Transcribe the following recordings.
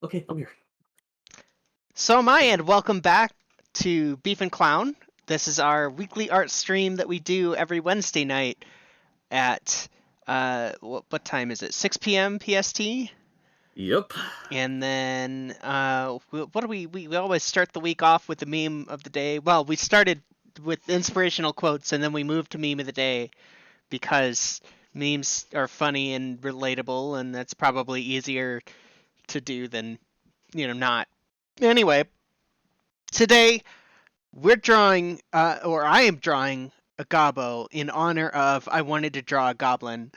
Okay, I'm here. So am I, and welcome back to Beef and Clown. This is our weekly art stream that we do every Wednesday night at what time is it? 6 p.m. PST. Yep. And then what do we always start the week off with the meme of the day. Well, we started with inspirational quotes, and then we moved to meme of the day because memes are funny and relatable, and that's probably easier to do than not. Anyway, today we're drawing, or I am drawing a gobbo in honor of I wanted to draw a goblin.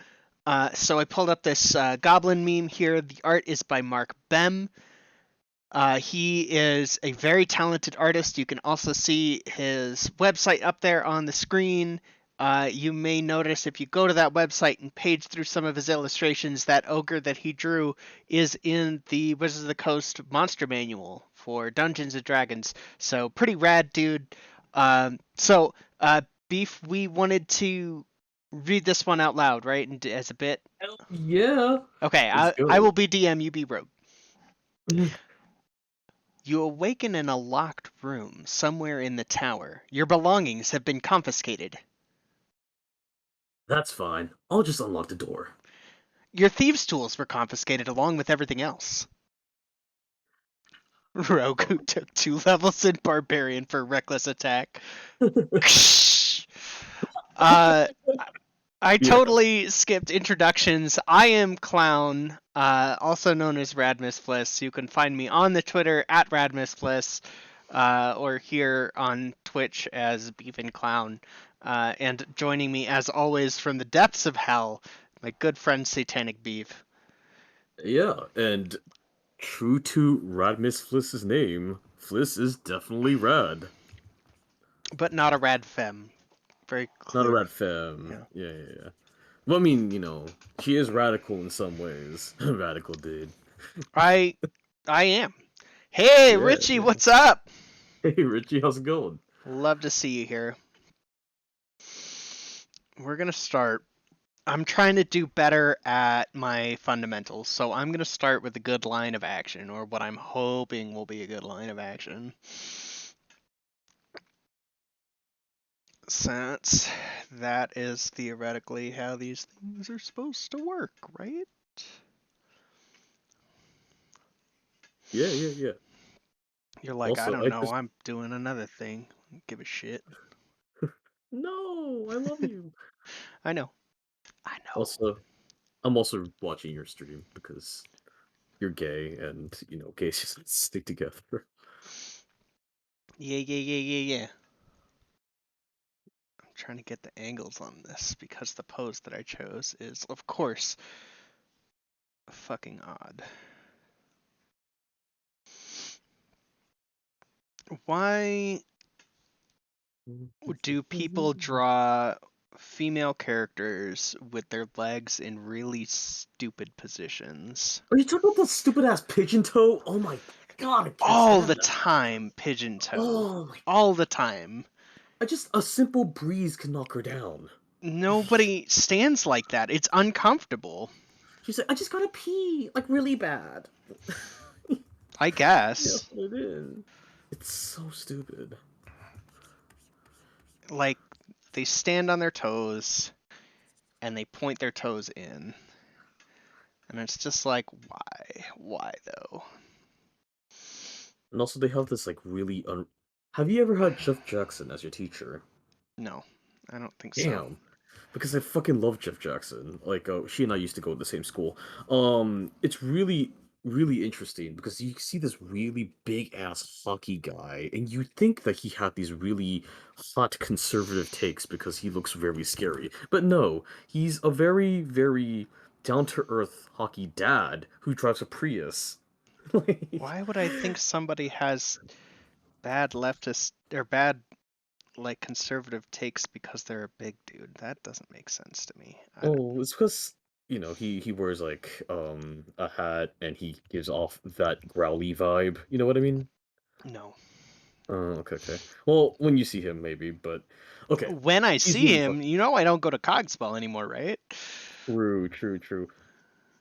So I pulled up this goblin meme here. The art is by Mark Bem. He is a very talented artist. You can also see his website up there on the screen. You may notice if you go to that website and page through some of his illustrations, that ogre that he drew is in the Wizards of the Coast monster manual for Dungeons and Dragons. So pretty rad, dude. Beef, we wanted to read this one out loud, right? And as a bit. Hell yeah. Okay, Let's I will go. be DM, you be rogue. You awaken in a locked room somewhere in the tower. Your belongings have been confiscated. That's fine. I'll just unlock the door. Your thieves' tools were confiscated along with everything else. Rogue who Um, took 2 levels in Barbarian for reckless attack. uh, I yeah. totally skipped introductions. I am Clown, also known as Radmisfliss. You can find me on the Twitter at Radmisfliss, or here on Twitch as Beef and Clown. And joining me, as always, from the depths of hell, my good friend Satanic Beef. Yeah, and true to Radmus Fliss's name, Fliss is definitely rad. But not a rad femme. Very Not a clear. rad femme. Yeah. Yeah. Well, I mean, she is radical in some ways. Radical dude. I I am. Hey, Yeah, Richie, yeah. what's up? Hey, Richie, how's it going? Love to see you here. We're gonna start. I'm trying to do better at my fundamentals, so I'm gonna start with a good line of action, or what I'm hoping will be a good line of action. Since that is theoretically how these things are supposed to work, right? Yeah. You're like, I Also, don't I know, just I'm doing another thing. Give a shit. no, I love you. I know. I know. Also, I'm also watching your stream because you're gay and, gays just stick together. Yeah. I'm trying to get the angles on this because the pose that I chose is, of course, fucking odd. Why do people draw female characters with their legs in really stupid positions? Are you talking about the stupid ass pigeon toe? Oh my god, I can't All the stand that. time, pigeon toe. Oh my All the time. a simple breeze can knock her down. Nobody stands like that. It's uncomfortable. She's like, I just gotta pee, like really bad. I Yeah, guess. it is. It's so stupid. Like, they stand on their toes and they point their toes in. And it's just like, why? Why though? And also they have this like really Have you ever had Jeff Jackson as your teacher? No, I don't think so. Damn. Because I fucking love Jeff Jackson. Like, she and I used to go to the same school. It's really interesting because you see this really big ass hockey guy, and you think that he had these really hot conservative takes because he looks very scary. But no, he's a very down to earth hockey dad who drives a Prius. Like, Why would I think somebody has bad leftist or bad like conservative takes because they're a big dude? That doesn't make sense to me. I don't oh, it's because he wears like a hat and he gives off that growly vibe. You know what I mean? know. Okay. Well, when you see him, maybe, but okay. When I He's see really him, fucking you know I don't go to Cogspell anymore, right? true.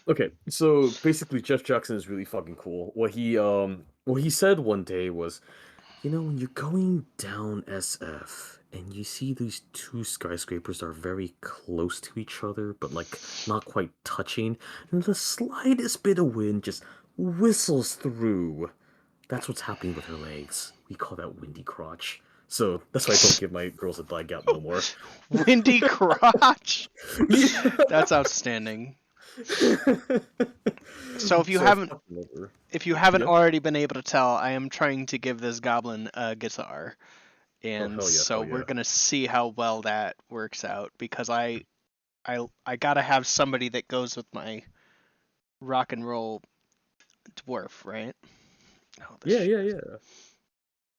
Okay, so basically Jeff Jackson is really fucking cool. What he said one day was, you know, when you're going down SF and you see these two skyscrapers are very close to each other, but like not quite touching, and the slightest bit of wind just whistles through. That's what's happening with her legs. We call that windy crotch. So that's why I don't give my girls a thigh gap no more. Windy crotch. Yeah. That's outstanding. So if you So I haven't fucking love her. if you haven't Yeah. already been able to tell, I am trying to give this goblin a guitar. Oh And hell yeah, so hell we're yeah. gonna see how well that works out because I gotta have somebody that goes with my rock and roll dwarf, right? Oh, Yeah, this. yeah, yeah.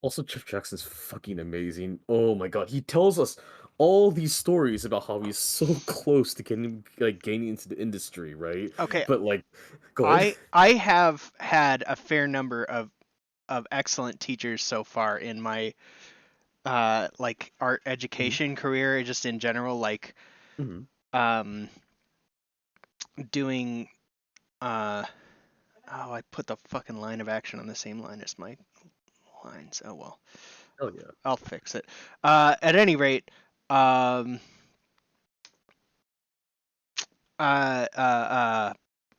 Also, Jeff Jackson's fucking amazing. Oh my god, he tells us all these stories about how he's so close to gaining into the industry, right? Okay, But like, go ahead. I have had a fair number of excellent teachers so far in my like art Mhm, education career, just in general, like mhm. um doing uh oh, I put the fucking line of action on the same line as my lines. Oh well, Hell yeah. I'll fix it. At any rate, um uh uh uh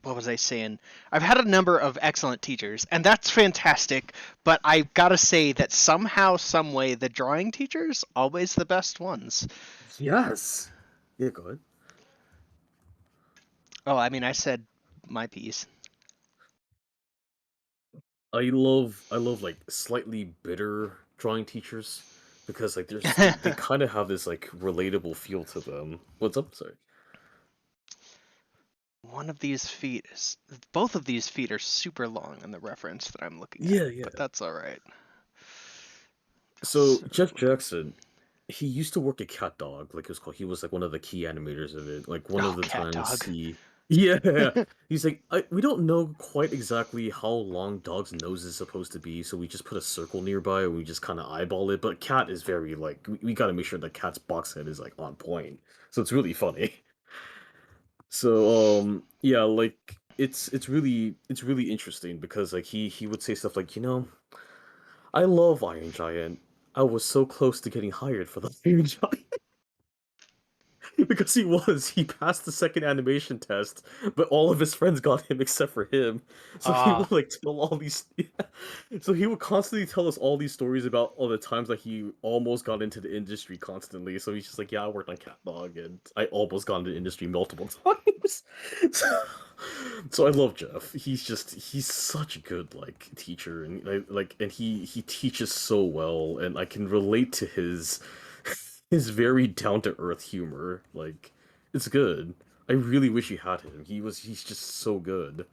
what was I saying? I've had a number of excellent teachers, and that's fantastic. But I've got to say that somehow, some way, the drawing teachers always the best ones. Yes. Yeah, go ahead. Oh, I mean, I said my piece. I love like slightly bitter drawing teachers because like they kind of have this like relatable feel to them. What's up? Sorry. One of these feet is both of these feet are super long in the reference that I'm looking at, Yeah, but yeah. that's all right. So So, Jeff Jackson, he used to work at Cat Dog, like it was called. He was like one of the key animators of it. Like one of oh, the cat times dog. he, yeah, he's like, we don't know quite exactly how long dog's nose is supposed to be, so we just put a circle nearby and we just kind of eyeball it. But cat is very like we got to make sure the cat's box head is like on point. So it's really funny. So yeah, like it's really interesting because like he would say stuff like, you know, I love Iron Giant. I was so close to getting hired for the Iron Giant. Because he passed the second animation test, but all of his friends got him except for him. So he Ah, would like tell all these, so he would constantly tell us all these stories about all the times that he almost got into the industry constantly. So he's just like, yeah, I worked on Cat Dog and I almost got into the industry multiple times. So, so I love Jeff. He's such a good like teacher and and he teaches so well and I can relate to his very down to earth humor. Like, it's good. I really wish you had him. He's just so good.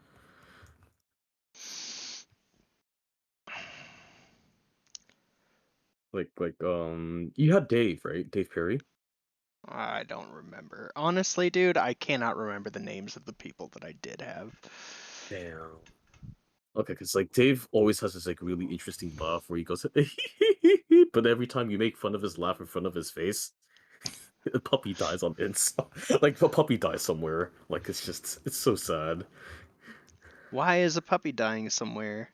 You had Dave, right? Dave Perry? I don't remember. Honestly, dude, I cannot remember the names of the people that I did have. Damn. Okay, because like Dave always has this like really interesting laugh where he goes, but every time you make fun of his laugh in front of his face, a puppy dies on the inside. Like a puppy dies somewhere. Like it's so sad. Why is a puppy dying somewhere?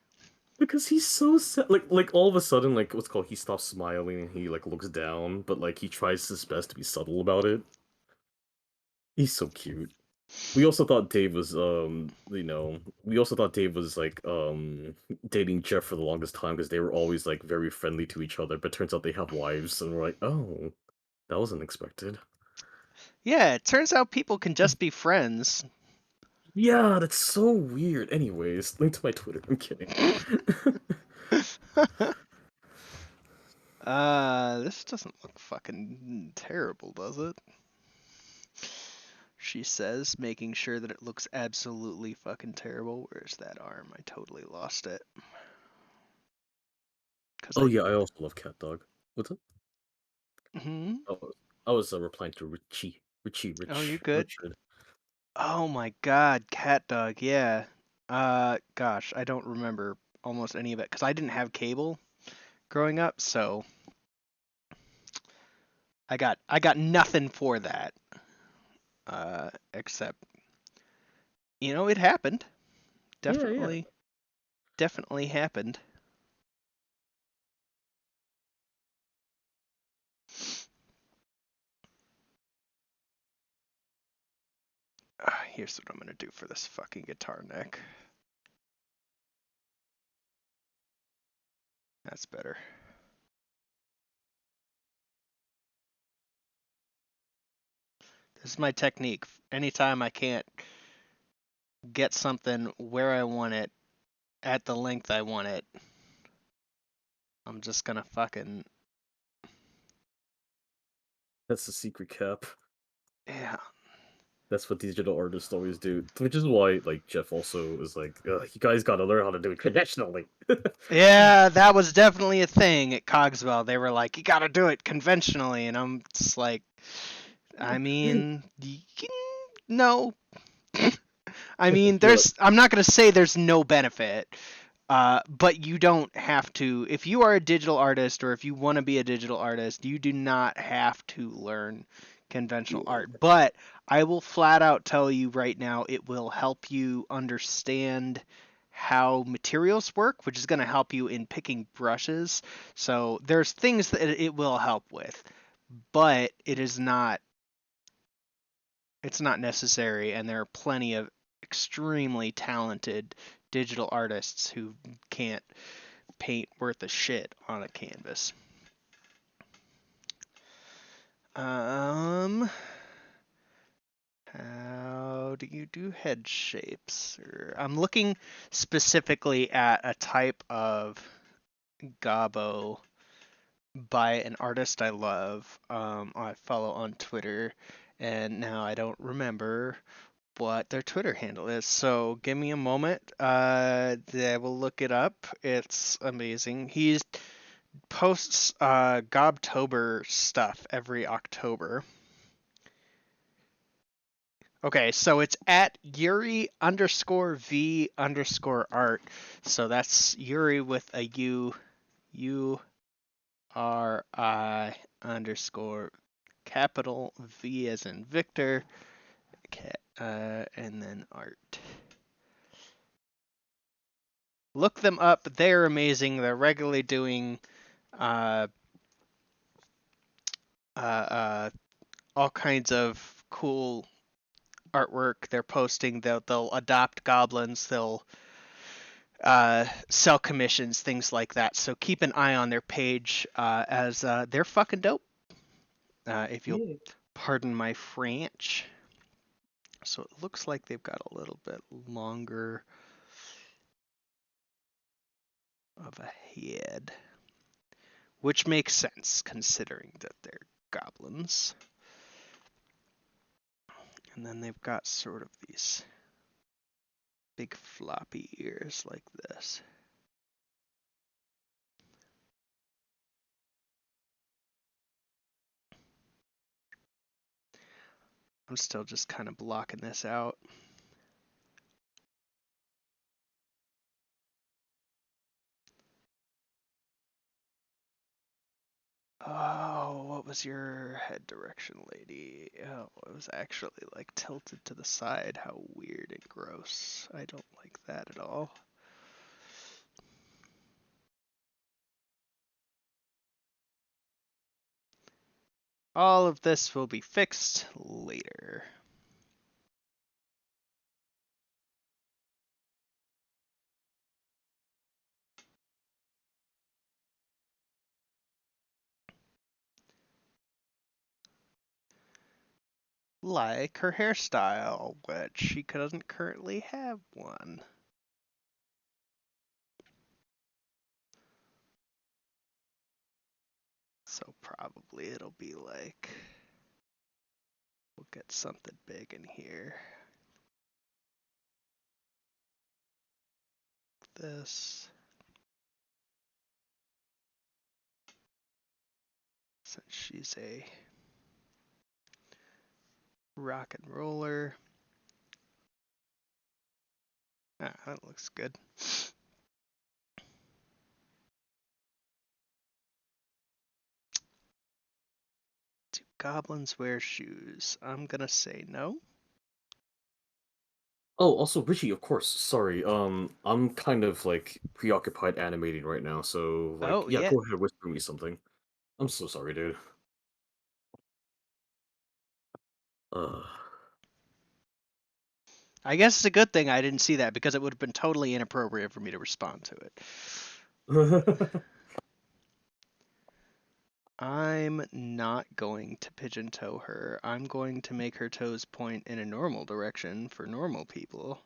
Because he's so sad. Like all of a sudden, like what's called, he stops smiling and he like looks down, but like he tries his best to be subtle about it. He's so cute. We also thought Dave was we also thought Dave was like dating Jeff for the longest time because they were always like very friendly to each other, but turns out they have wives and we're like, "Oh, that was unexpected." Yeah, it turns out people can just be friends. Yeah, that's so weird. Anyways, link to my Twitter. I'm kidding. This doesn't look fucking terrible, does it? She says, making sure that it looks absolutely fucking terrible. Where's that arm? I totally lost it. Cause Oh I. yeah, I also love Cat Dog. What's up? Hmm. I was replying to Oh, you good? Richard. Oh my god, cat dog, yeah. Gosh, I don't remember almost any of it because I didn't have cable growing up, so I got nothing for that. Except it happened. Yeah, yeah. Definitely, definitely happened. Here's what I'm gonna do for this fucking guitar neck. That's better. This is my technique. Anytime I can't get something where I want it at the length I want it, I'm just gonna fucking That's the secret cap. yeah. That's what digital artists always do, which is why, like, Jeff also is like, "You guys gotta learn how to do it conventionally." Yeah, that was definitely a thing at Cogswell. They were like, "You got to do it conventionally," and I'm just like, I mean, no. I mean, You're like, I'm not gonna say there's no benefit, but you don't have to. If you are a digital artist or if you want to be a digital artist, you do not have to learn conventional yeah, art. But I will flat out tell you right now, it will help you understand how materials work, which is going to help you in picking brushes. So there's things that it will help with, but it's not necessary, and there are plenty of extremely talented digital artists who can't paint worth a shit on a canvas. Um, how do you do head shapes? I'm looking specifically at a type of gobbo by an artist I love. I follow on Twitter, and now I don't remember what their Twitter handle is. So give me a moment. I will look it up. It's amazing. He posts Gobtober stuff every October. Okay, so it's at Yuri underscore V underscore art. So that's Yuri with a U, URI underscore capital V as in Victor, and then art. Look them up. They're amazing. They're regularly doing uh, all kinds of cool artwork. They're posting. They'll adopt goblins. They'll sell commissions, things like that. So keep an eye on their page as they're fucking dope. If you'll yeah. pardon my French. So it looks like they've got a little bit longer of a head, which makes sense considering that they're goblins. And then they've got sort of these big floppy ears like this. I'm still just kind of blocking this out. Oh, what was your head direction, lady? Oh, it was actually like tilted to the side. How weird and gross. I don't like that at all. All of this will be fixed later. Like her hairstyle, which she doesn't currently have one. So probably it'll be like, we'll get something big in here. This. Since she's a rock and roller. Ah, that looks good. Do goblins wear shoes? I'm gonna say no. Oh, also Richie, of course. Sorry. I'm kind of like preoccupied animating right now, so like, Oh yeah, yeah. go ahead, whisper me something. I'm so sorry, dude. Uh, I guess it's a good thing I didn't see that because it would have been totally inappropriate for me to respond to it. I'm not going to pigeon toe her. I'm going to make her toes point in a normal direction for normal people.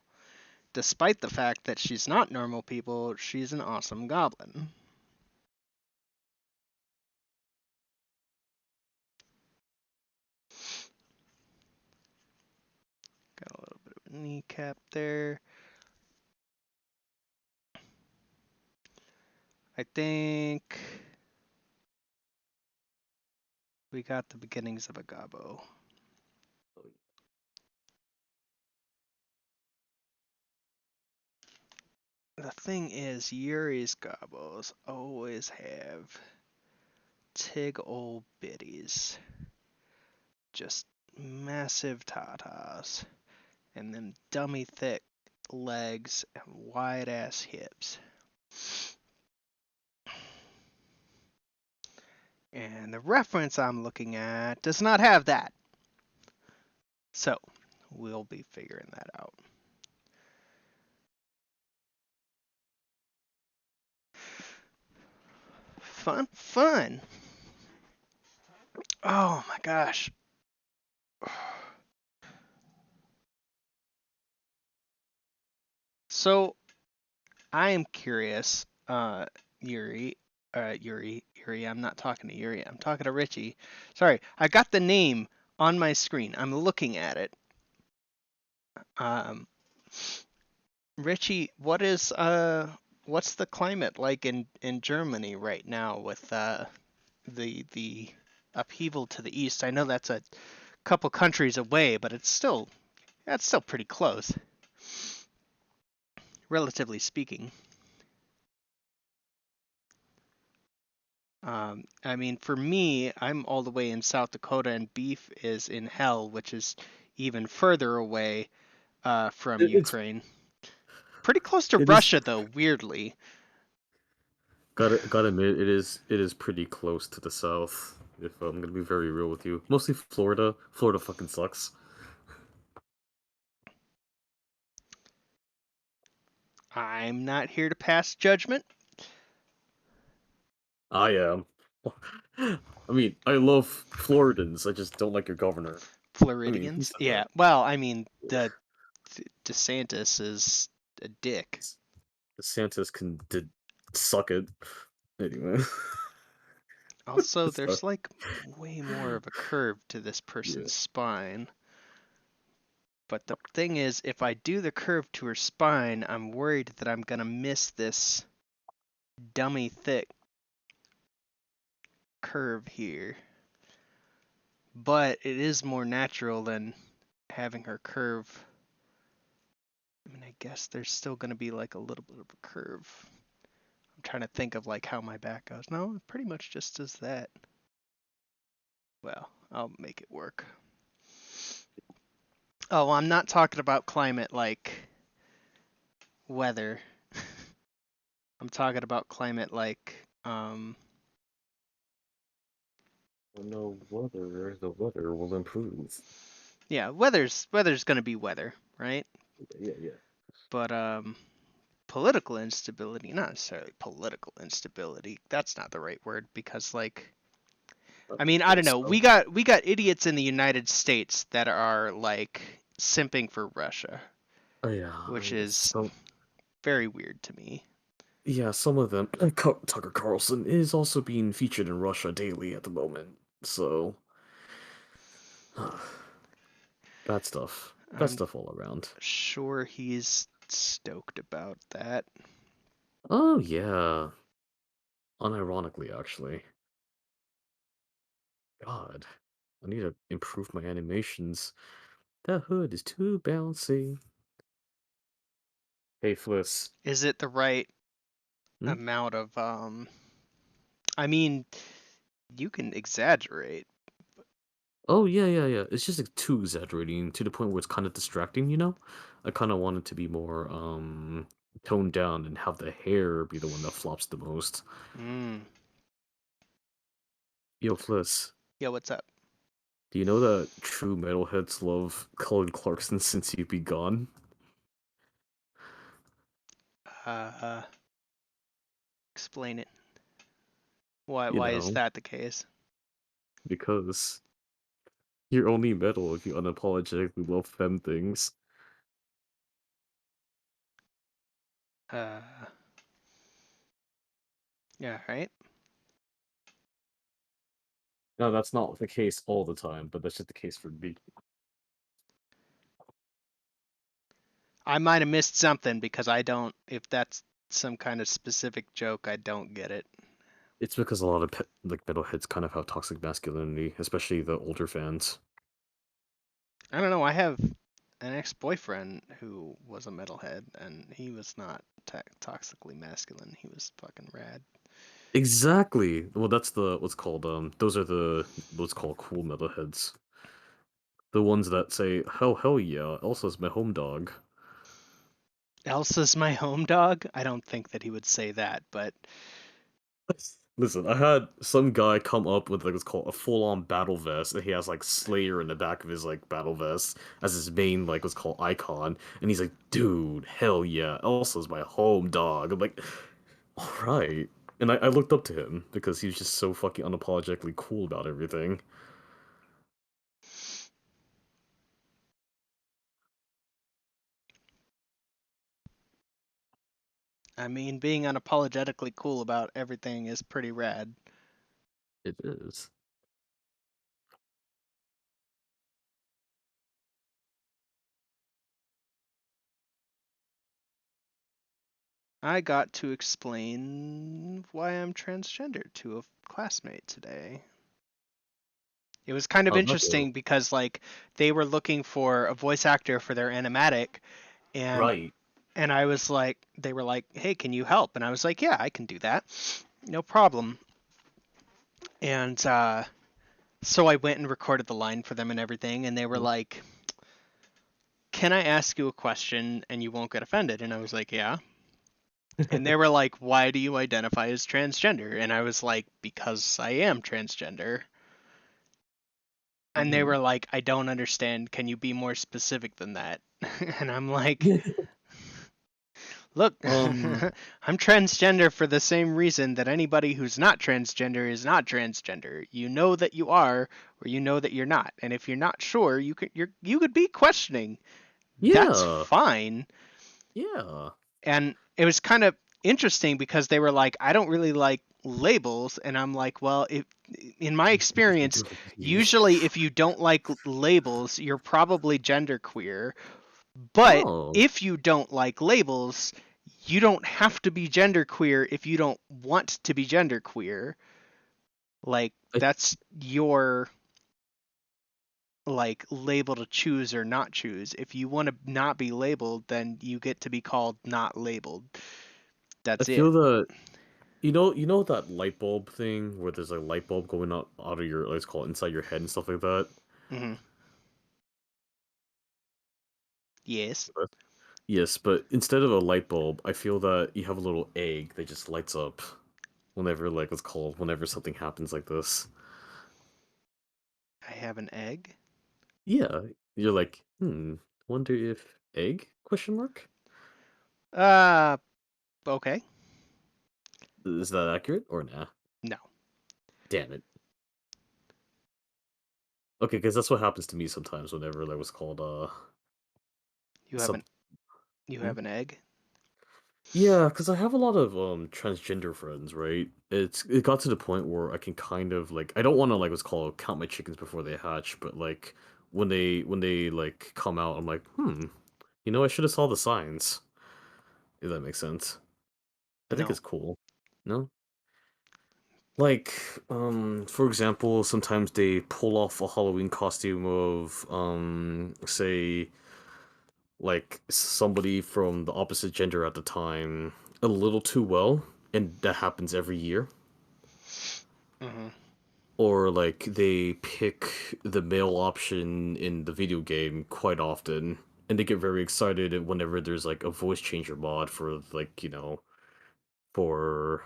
Despite the fact that she's not normal people, she's an awesome goblin. Got a little bit of a kneecap there. I think we got the beginnings of a gobbo. The thing is, Yuri's gobbos always have tig old biddies. Just massive tatas. And them dummy thick legs and wide ass hips. And the reference I'm looking at does not have that. So, we'll be figuring that out. Fun, fun. Oh my gosh. So, I am curious, Yuri, I'm not talking to Yuri, I'm talking to Richie. Sorry, I got the name on my screen. I'm looking at it. Um, Richie, what's the climate like in Germany right now with the upheaval to the east? I know that's a couple countries away, but that's still pretty close, relatively speaking. I mean, for me, I'm all the way in South Dakota, and beef is in hell, which is even further away from it's Ukraine. Pretty close to it is Russia, though, weirdly. gotta admit it is pretty close to the south. If I'm gonna be very real with you, mostly Florida. Florida fucking sucks. I'm not here to pass judgment. I am. I mean, I love Floridans. I just don't like your governor. I mean, who Floridians, said yeah. that? Well, I mean, the DeSantis is a dick. DeSantis can suck it. Anyway. Also, So, there's like way more of a curve to this yeah. person's spine. But the thing is, if I do the curve to her spine, I'm worried that I'm gonna miss this dummy thick curve here. But it is more natural than having her curve. I mean, I guess there's still gonna be like a little bit of a curve. I'm trying to think of like how my back goes. No, it pretty much just does that. Well, I'll make it work. Oh, I'm not talking about climate like weather. I'm talking about climate like No weather, the weather will improve. yeah, weather's gonna be weather, right? Yeah, yeah. But political instability, not necessarily political instability. That's not the right word because like I mean, I don't Guess know. so. We got idiots in the United States that are like simping for Russia, Oh, yeah, which is so very weird to me. yeah, some of them. Tucker Carlson is also being featured in Russia daily at the moment. So, bad stuff. Bad I'm stuff all around. sure he's stoked about that. Oh yeah, unironically, actually. God, I need to improve my animations. That hood is too bouncy. Hey, Fliss. Is it the right Hmm? amount of I mean, you can exaggerate. Oh yeah, yeah, yeah. It's just like too exaggerating to the point where it's kind of distracting, you know? I kind of want it to be more toned down and have the hair be the one that flops the most. Mm. Yo, Fliss, Yo, what's up? do you know that true metalheads love Cullen Clarkson since you've be gone? Uh, explain it. Why? You Why is know, that the case? because you're only metal if you unapologetically love femme things. Uh, yeah, right. Now, that's not the case all the time, but that's just the case for me. I might have missed something because I don't. If that's some kind of specific joke, I don't get it. It's because a lot of like metalheads kind of have toxic masculinity, especially the older fans. I don't know. I have an ex-boyfriend who was a metalhead, and he was not toxically masculine. He was fucking rad. Exactly. Well, that's the what's called those are the what's called cool metalheads. The ones that say, hell yeah, Elsa's my home dog." Elsa's my home dog. I don't think that he would say that, but Listen, I had some guy come up with like what's called a full-on battle vest, and he has like Slayer in the back of his like battle vest as his main like what's called icon, and he's like, "Dude, hell yeah, Elsa's my home dog." I'm like, "All right." And I looked up to him because he was just so fucking unapologetically cool about everything. I mean, being unapologetically cool about everything is pretty rad. It is. I got to explain why I'm transgender to a classmate today. It was kind of How'd that go? interesting because like they were looking for a voice actor for their animatic, and Right. I was like, they were like, "Hey, can you help?" And I was like, "Yeah, I can do that. No problem." And so I went and recorded the line for them and everything, and they were like, "Can I ask you a question and you won't get offended?" And I was like, "Yeah." And they were like, "Why do you identify as transgender?" And I was like, "Because I am transgender." And they Hmm. were like, "I don't understand. Can you be more specific than that?" And I'm like, "Look, Um, I'm transgender for the same reason that anybody who's not transgender is not transgender. You know that you are, or you know that you're not. And if you're not sure, you could be questioning. That's yeah, fine." yeah. And it was kind of interesting because they were like, "I don't really like labels," and I'm like, "Well, in my Because you experience, do like me. usually if you don't like labels, you're probably genderqueer. But Oh, if you don't like labels, you don't have to be genderqueer if you don't want to be genderqueer. Like I, that's your like label to choose or not choose. If you want to not be labeled, then you get to be called not labeled. I That's feel it." that you know that light bulb thing where there's a light bulb going out of your let's call it inside your head and stuff like that. Hmm. Yes. Yes, but instead of a light bulb, I feel that you have a little egg that just lights up whenever like it's called whenever something happens like this. I have an egg. Yeah, you're like, wonder if egg? Question mark. Uh, okay. Is that accurate or nah? No. Damn it. Okay, because that's what happens to me sometimes whenever like what's called You have some. an you Hmm? have an egg? Yeah, because I have a lot of transgender friends, right? It got to the point where I can kind of like I don't want to like what's called count my chickens before they hatch, but like when they like come out, I'm like, you know, I should have saw the signs. If that makes sense. I think No. it's cool. No? Like, for example, sometimes they pull off a Halloween costume of say like somebody from the opposite gender at the time a little too well, and that happens every year. Hmm. Or like they pick the male option in the video game quite often. and they get very excited whenever there's like a voice changer mod for like for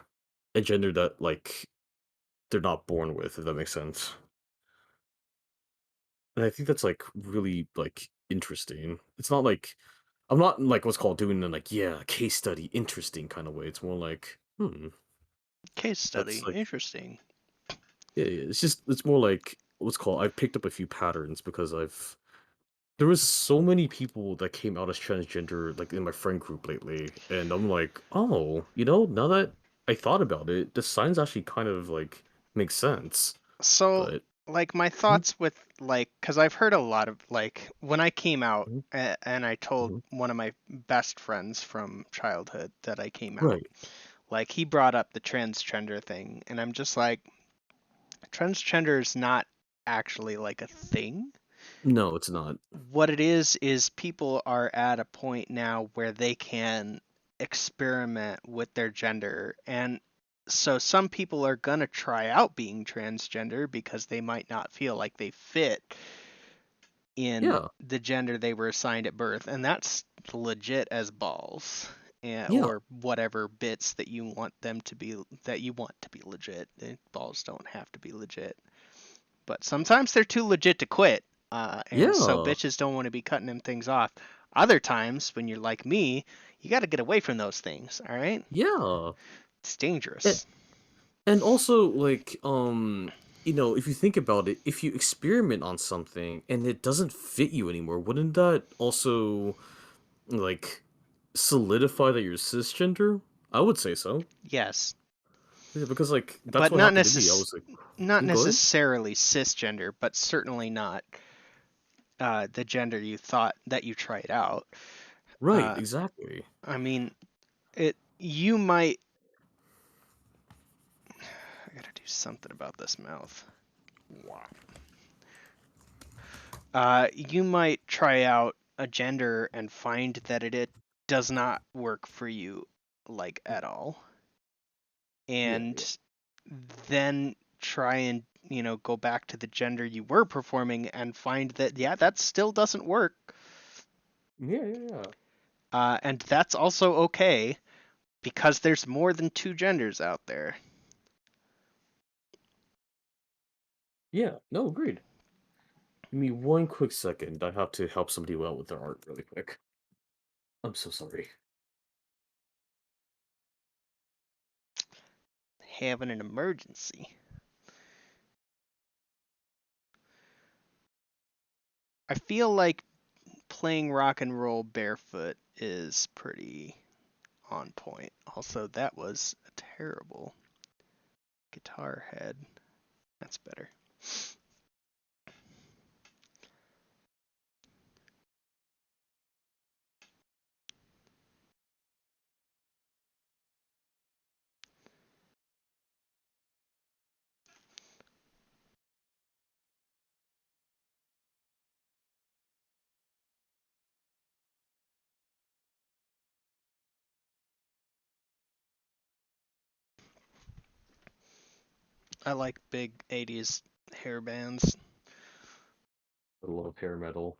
a gender that like they're not born with, if that makes sense. And I think that's like really like interesting. It's not like I'm not like what's called doing the like yeah case study interesting kind of way. It's more like Case that's study. like Interesting. yeah, it's just it's more like what's called I picked up a few patterns because I've there was so many people that came out as transgender, like, in my friend group lately, and I'm like, "Oh, now that I thought about it, the signs actually kind of, like, make sense." So, But like, my mhm, thoughts with, like, because I've heard a lot of, like, when I came out mhm, and I told mhm. one of my best friends from childhood that I came out, Right. like, he brought up the transgender thing, and I'm just like, transgender is not actually like a thing. No, it's not. What it is people are at a point now where they can experiment with their gender. And so some people are going to try out being transgender because they might not feel like they fit in Yeah, the gender they were assigned at birth. And that's legit as balls. yeah, Or whatever bits that you want them to be, that you want to be legit. The balls don't have to be legit. But sometimes they're too legit to quit, and so yeah, bitches don't want to be cutting them things off. Other times, when you're like me, you got to get away from those things. All right, yeah. it's And dangerous. and also, like, if you think about it, if you experiment on something and it doesn't fit you anymore, wouldn't that also, like, solidify that you're cisgender? I would say so. Yes, Yeah, because like that's but what happened to me. I was like, not Go ahead." necessarily cisgender, but certainly not the gender you thought that you tried out. Right, Uh, exactly. I mean, it. You might. I gotta do something about this mouth. Wow. You might try out a gender and find that it does not work for you like at all, Yeah, yeah, and then try and go back to the gender you were performing and find that yeah that still doesn't work, yeah, yeah, yeah. and that's also okay because there's more than two genders out there. Yeah, no, agreed. Give me one quick second. I have to help somebody out with their art really quick. I'm so sorry. Having an emergency. I feel like playing rock and roll barefoot is pretty on point. Also, that was a terrible guitar head. That's better. I like big 80s hair bands. I love hair metal.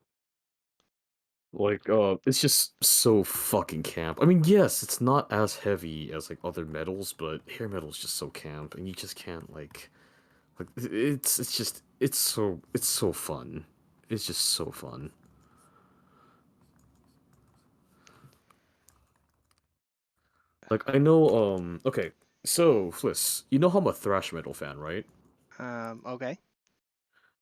Like, it's just so fucking camp. I mean, yes, it's not as heavy as like other metals, but hair metal is just so camp, and you just can't like it's just it's so fun. It's just so fun. Like I know, okay, so Fliss, you know how I'm a thrash metal fan, right? Okay.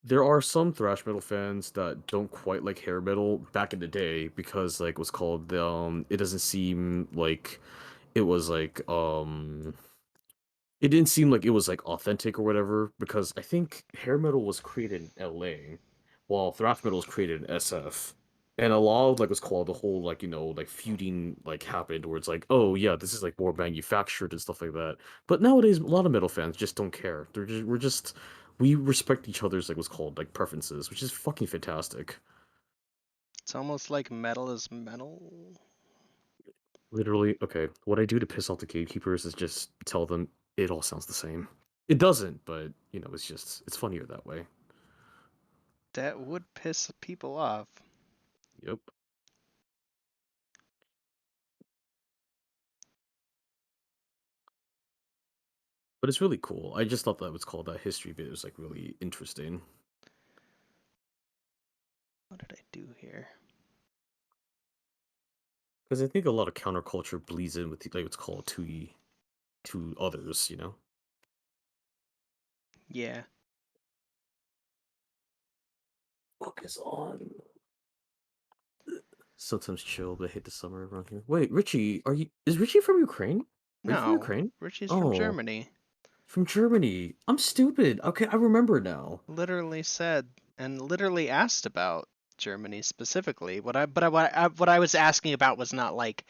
There are some thrash metal fans that don't quite like hair metal back in the day because like what's called it doesn't seem like it was like it didn't seem like it was like authentic or whatever because I think hair metal was created in LA while thrash metal was created in SF. And a lot of like what's called the whole like like feuding like happened where it's like oh yeah this is like more manufactured and stuff like that. But nowadays a lot of metal fans just don't care. We respect each other's like what's called like preferences, which is fucking fantastic. It's almost like metal is metal. Literally, okay, what I do to piss off the gatekeepers is just tell them it all sounds the same. It doesn't, but it's funnier that way. That would piss people off. Yep. but it's really cool. I just thought that was called that history bit. It was like really interesting What did I do here? because I think a lot of counterculture bleeds in with like what's called to others. You know, Yeah. focus on. Sometimes chill, but I hate the summer around here. Wait, Richie, are you? Is Richie from Ukraine? Are you from No, Ukraine? Richie's from Oh, Germany. from Germany. I'm stupid. Okay, I remember now. Literally said and literally asked about Germany specifically. What I was asking about was not like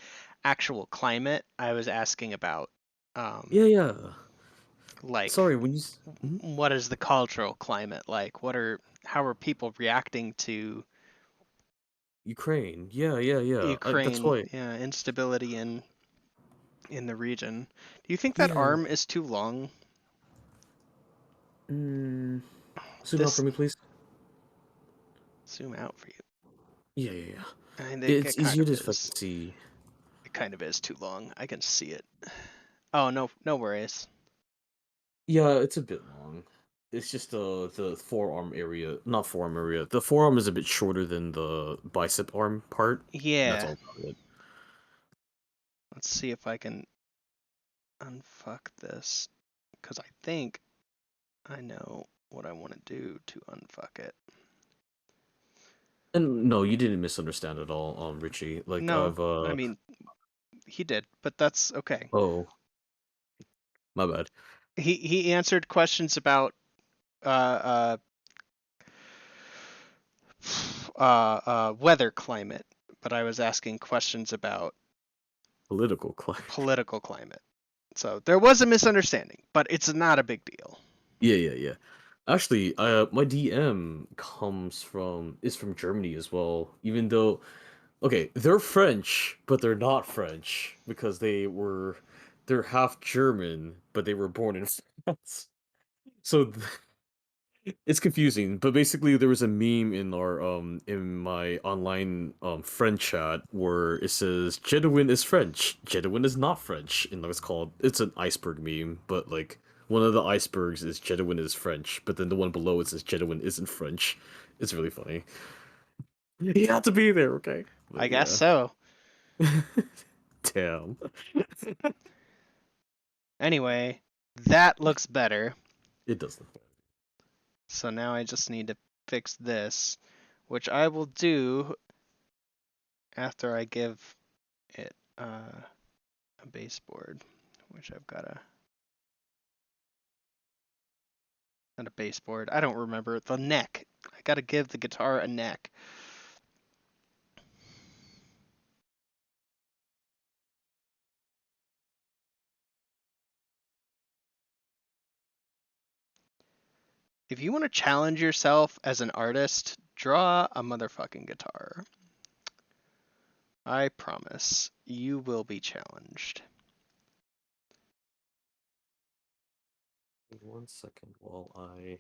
actual climate. I was asking about um Yeah, yeah. like Sorry, when you. Mhm. what is the cultural climate like? How are people reacting to Ukraine. Yeah, yeah, yeah. That's Ukraine, why. yeah, instability in the region? Do you think that Yeah. arm is too long? Mm, zoom out for This me, please. zoom out for you. Yeah, yeah, yeah. I mean, it It's kind easier of to fucking is. see. It kind of is too long. I can see it. Oh, no, no worries. Yeah, it's a bit long. It's just the forearm area, not forearm area. The forearm is a bit shorter than the bicep arm part. That's Yeah. all about it. Let's see if I can unfuck this. Because I think I know what I want to do to unfuck it. And no, you didn't misunderstand at all, Richie. Like No, I've I mean, he did, but that's okay. oh, my bad. He answered questions about uh, weather climate, but I was asking questions about Political climate. political climate. So there was a misunderstanding, but it's not a big deal. Yeah, yeah, yeah. Actually, my DM is from Germany as well. Even though, okay, they're French, but they're not French because they're half German, but they were born in France. So it's confusing, but basically there was a meme in our in my online friend chat where it says Jedwin is French, Jedwin is not French, and it's an iceberg meme, but like one of the icebergs is Jedwin is French, but then the one below it says Jedwin isn't French. It's really funny. You have to be there, okay? I But guess yeah. so. Damn. Anyway, that looks better. It does look bad. So now I just need to fix this, which I will do after I give it a baseboard, which I've got a not a baseboard. I don't remember the neck. I gotta give the guitar a neck. If you want to challenge yourself as an artist, draw a motherfucking guitar. I promise you will be challenged. 1 second while I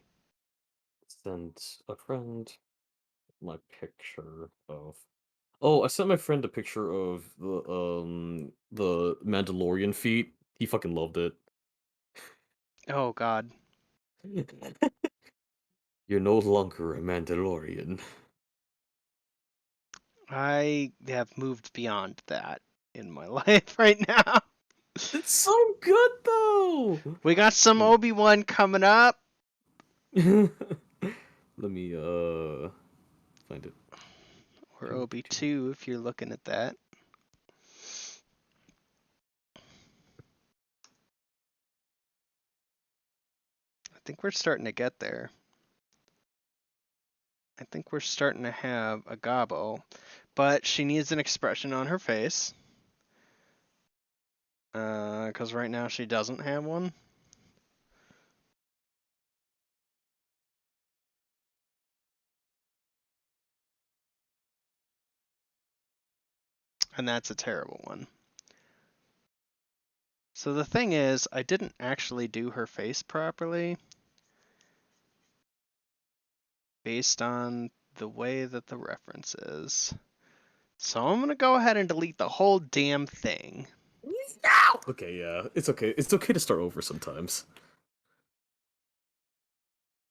send a friend my picture of. Oh, I sent my friend a picture of the Mandalorian feat. He fucking loved it. Oh god. You're no longer a Mandalorian. I have moved beyond that in my life right now. It's so good though. We got some Hmm. Obi-Wan coming up. Let me find it. Or Do, do, do. Obi-2 if you're looking at that. I think we're starting to get there. I think we're starting to have a Gobbo, but she needs an expression on her face. Because right now she doesn't have one. And that's a terrible one. So the thing is, I didn't actually do her face properly based on the way that the reference is. So I'm going to go ahead and delete the whole damn thing. No! Okay, yeah. It's okay. It's okay to start over sometimes.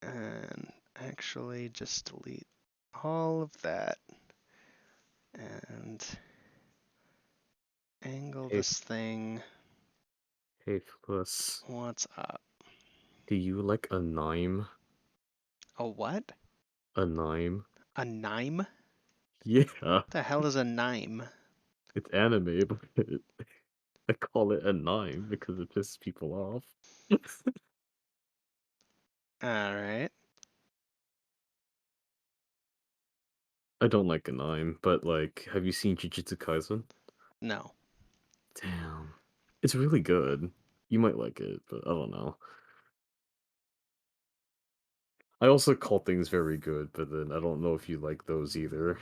And actually, just delete all of that and angle Hey, this thing. hey, Plus. What's up? Do you like a Nime? A what? A Nime? A nime? Yeah, The hell is a nime? it's anime, but I call it a Nime because it pisses people off. Alright. I don't like a Nime, but like, have you seen Jujutsu Kaisen? No. Damn. It's really good. You might like it, but I don't know. I also call things very good, but then I don't know if you like those either.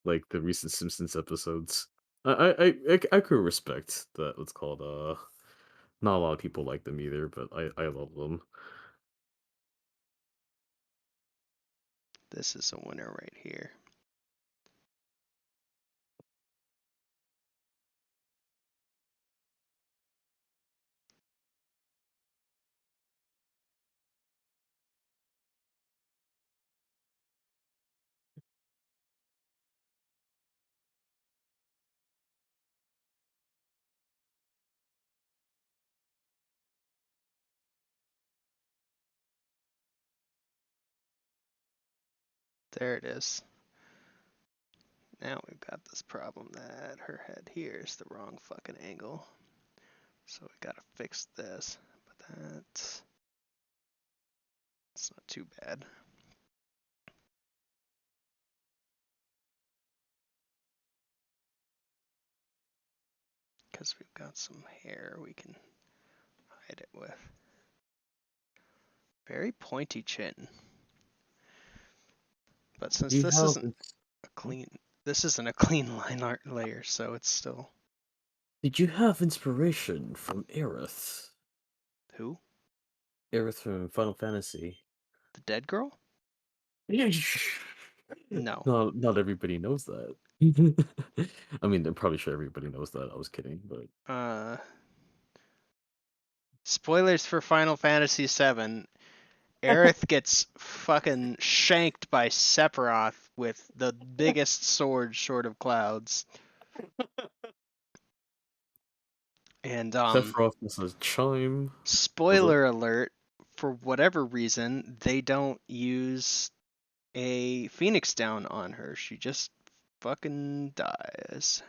Like the recent Simpsons episodes. I could respect that it's called not a lot of people like them either, but I love them. This is a winner right here. There it is. Now we've got this problem that her head here is the wrong fucking angle. So we gotta fix this. But it's not too bad. Because we've got some hair we can hide it with. Very pointy chin. But since You this have isn't a clean, this isn't a clean line art layer, so it's still did you have inspiration from Aerith? who? Aerith from Final Fantasy. The dead girl? Yeah, No. not everybody knows that. I mean, I'm probably sure everybody knows that. I was kidding, but Uh, spoilers for Final Fantasy VII. Aerith gets fucking shanked by Sephiroth with the biggest sword short of clouds. And Sephiroth is a chime. Was it? spoiler alert, for whatever reason, they don't use a Phoenix down on her. She just fucking dies.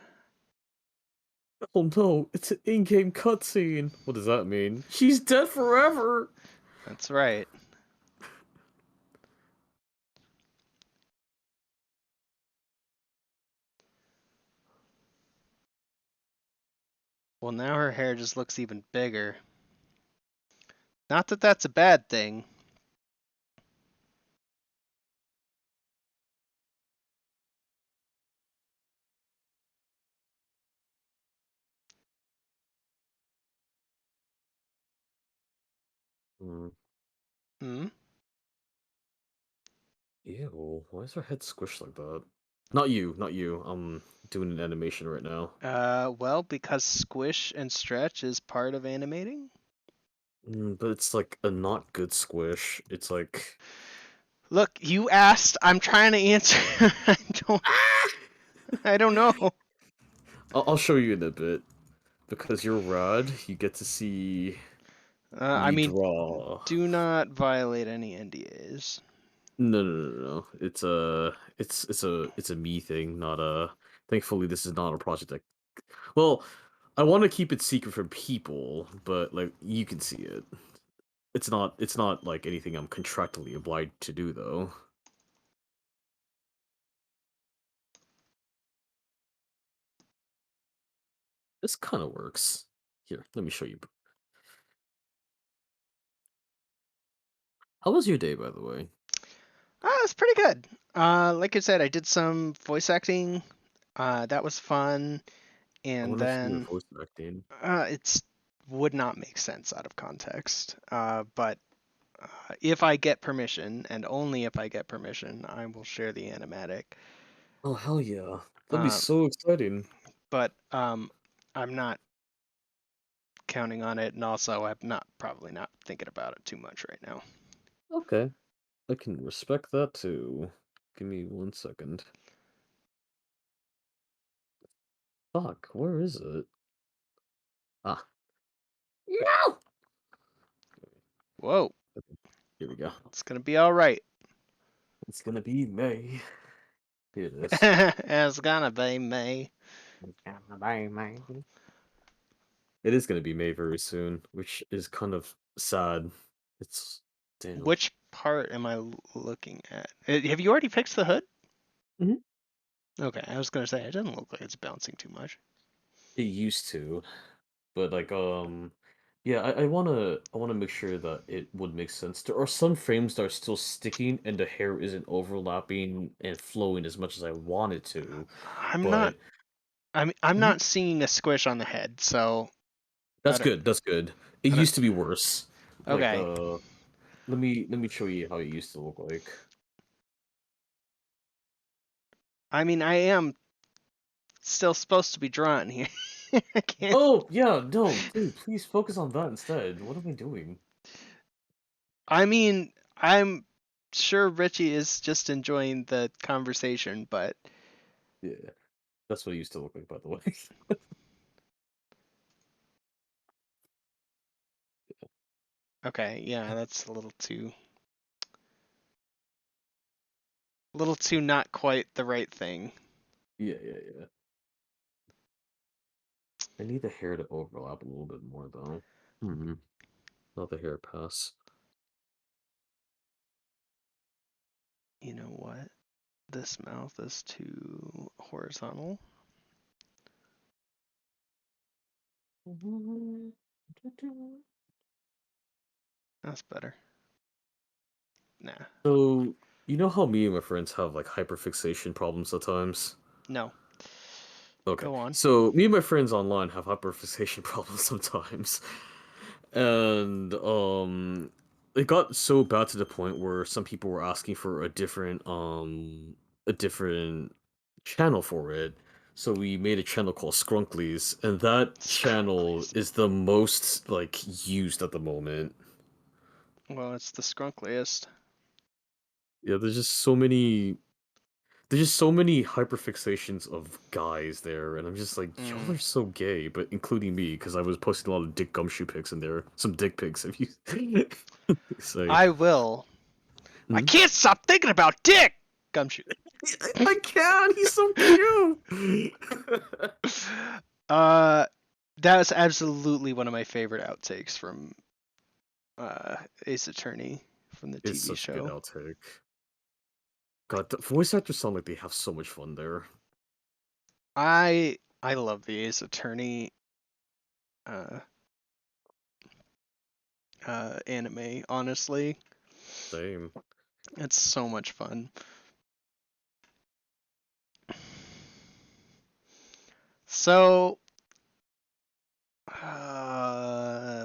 Oh no, it's an in-game cutscene. What does that mean? She's dead forever. That's right. Well, now her hair just looks even bigger. Not that that's a bad thing. Hmm. Hmm? Ew, why is her head squished like that? Not you, not you. I'm doing an animation right now. Well, because squish and stretch is part of animating. But it's like a not good squish. It's like Look, you asked. I'm trying to answer. I don't. ah! I don't know. I'll show you in a bit because you're rad. You get to see I me mean, draw. do not violate any NDAs. No. It's a me thing, not a. Thankfully, this is not a project that. Well, I want to keep it secret from people, but like you can see it. It's not like anything I'm contractually obliged to do though. This kind of works. Here, let me show you. How was your day, by the way? It's pretty good. Like I said, I did some voice acting. That was fun. I And want to see your then voice acting. it's would not make sense out of context. But if I get permission, and only if I get permission, I will share the animatic. Oh hell yeah, that'd be Uh, so exciting. but I'm not counting on it, and also I'm probably not thinking about it too much right now. Okay, I can respect that too. Give me 1 second. Fuck, where is it? Ah, no! Whoa, Okay, here we go. it's gonna be all right. It's gonna be May. Here it is. It's gonna be me. It's gonna be May. It is gonna be May very soon, which is kind of sad. It's damn. Which part am I looking at? Have you already fixed the hood? Mhm. Okay, I was gonna say it doesn't look like it's bouncing too much. It used to, but like yeah, I wanna make sure that it would make sense. There are some frames that are still sticking and the hair isn't overlapping and flowing as much as I want it to, I'm not. but I'm Mhm. not seeing a squish on the head, so I That's don't. good. That's good. It I don't. used to be worse. Like Okay. let me show you how it used to look like. I mean, I am still supposed to be drawing here. I can't. Oh, yeah, no, dude, please focus on that instead. What am I doing? I mean, I'm sure Richie is just enjoying the conversation, but Yeah, that's what it used to look like, by the way. okay, yeah, that's a little too not quite the right thing. Yeah, yeah, yeah. I need the hair to overlap a little bit more, though. Hmm. Not the hair pass. You know what? This mouth is too horizontal. That's better. Nah. So, you know how me and my friends have like hyperfixation problems at times? No. Okay, Go on. so me and my friends online have hyperfixation problems sometimes. And it got so bad to the point where some people were asking for a different channel for it. So we made a channel called Skrunklies, and that channel Scrunklies. is the most like used at the moment. Well, it's the skrunkliest. Yeah, there's just so many hyperfixations of guys there, and I'm just like, y'all Mm. are so gay, but including me, because I was posting a lot of dick gumshoe pics in there. Some dick pics, if you say. I will. I Mhm. can't stop thinking about Dick! Gumshoe. I can. He's so cute. uh, that was absolutely one of my favorite outtakes from Ace Attorney from the It's TV such a good show. outtake. God, the voice actors sound like they have so much fun there. I love the Ace Attorney uh, anime. Honestly, Same. it's so much fun. So,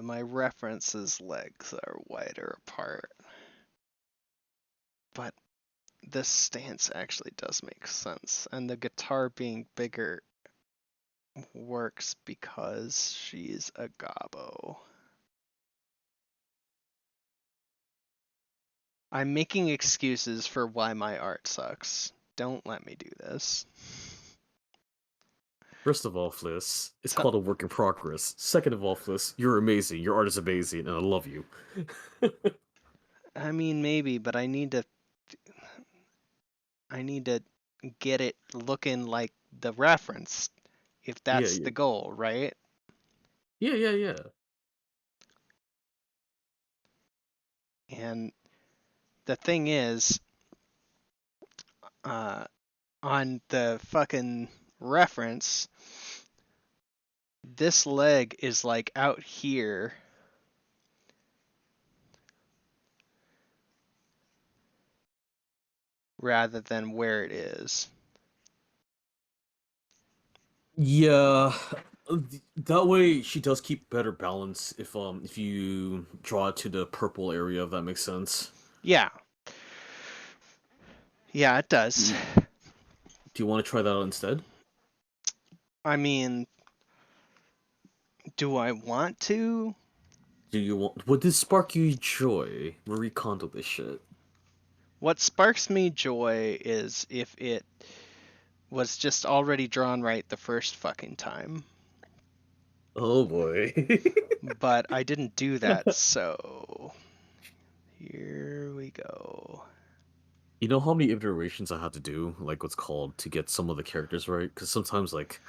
my references legs are wider apart, but this stance actually does make sense, and the guitar being bigger works because she's a gobbo. I'm making excuses for why my art sucks. Don't let me do this. First of all, Fliss, it's T- called a work in progress. Second of all, Fliss, you're amazing. Your art is amazing, and I love you. I mean, maybe, but I need to get it looking like the reference, if Yeah, that's yeah, the goal, right? yeah, yeah, yeah. And the thing is, uh, on the fucking reference, this leg is like out here rather than where it is. Yeah, that way she does keep better balance if you draw it to the purple area, if that makes sense. Yeah, yeah, it does. Do you want to try that out instead? I mean, Do I want to? Do you want? Would this spark you joy? Marie Kondo this shit. What sparks me joy is if it was just already drawn right the first fucking time. Oh boy. But I didn't do that, so here we go. You know how many iterations I had to do, like what's called, to get some of the characters right? Because sometimes, like,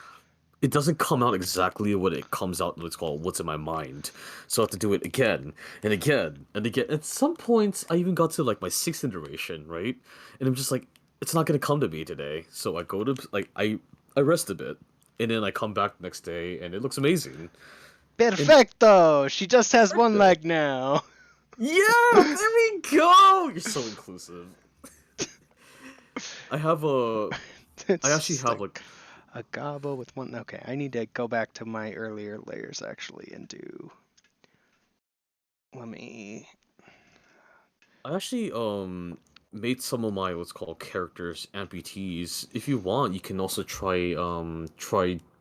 it doesn't come out exactly what it comes out, what's called, what's in my mind. So I have to do it again, and again, and again. At some points, I even got to, like, my sixth iteration, right? And I'm just like, it's not gonna come to me today. So I go to, like, I rest a bit, and then I come back the next day, and it looks amazing. And Perfecto! She just has one perfecto. leg now. Yeah, there we go! You're so inclusive. I have a I It's actually just have like a gobbo with one. Okay, I need to go back to my earlier layers actually and do. Let me. I actually made some of my what's called characters amputees. If you want, you can also try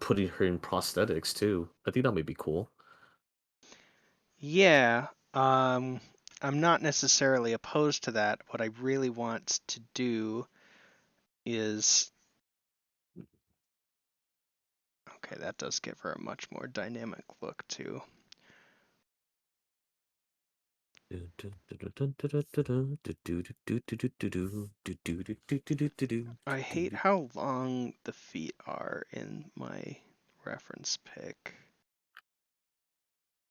putting her in prosthetics too. I think that may be cool. Yeah, um, I'm not necessarily opposed to that. What I really want to do is. Okay, that does give her a much more dynamic look too. I hate how long the feet are in my reference pic.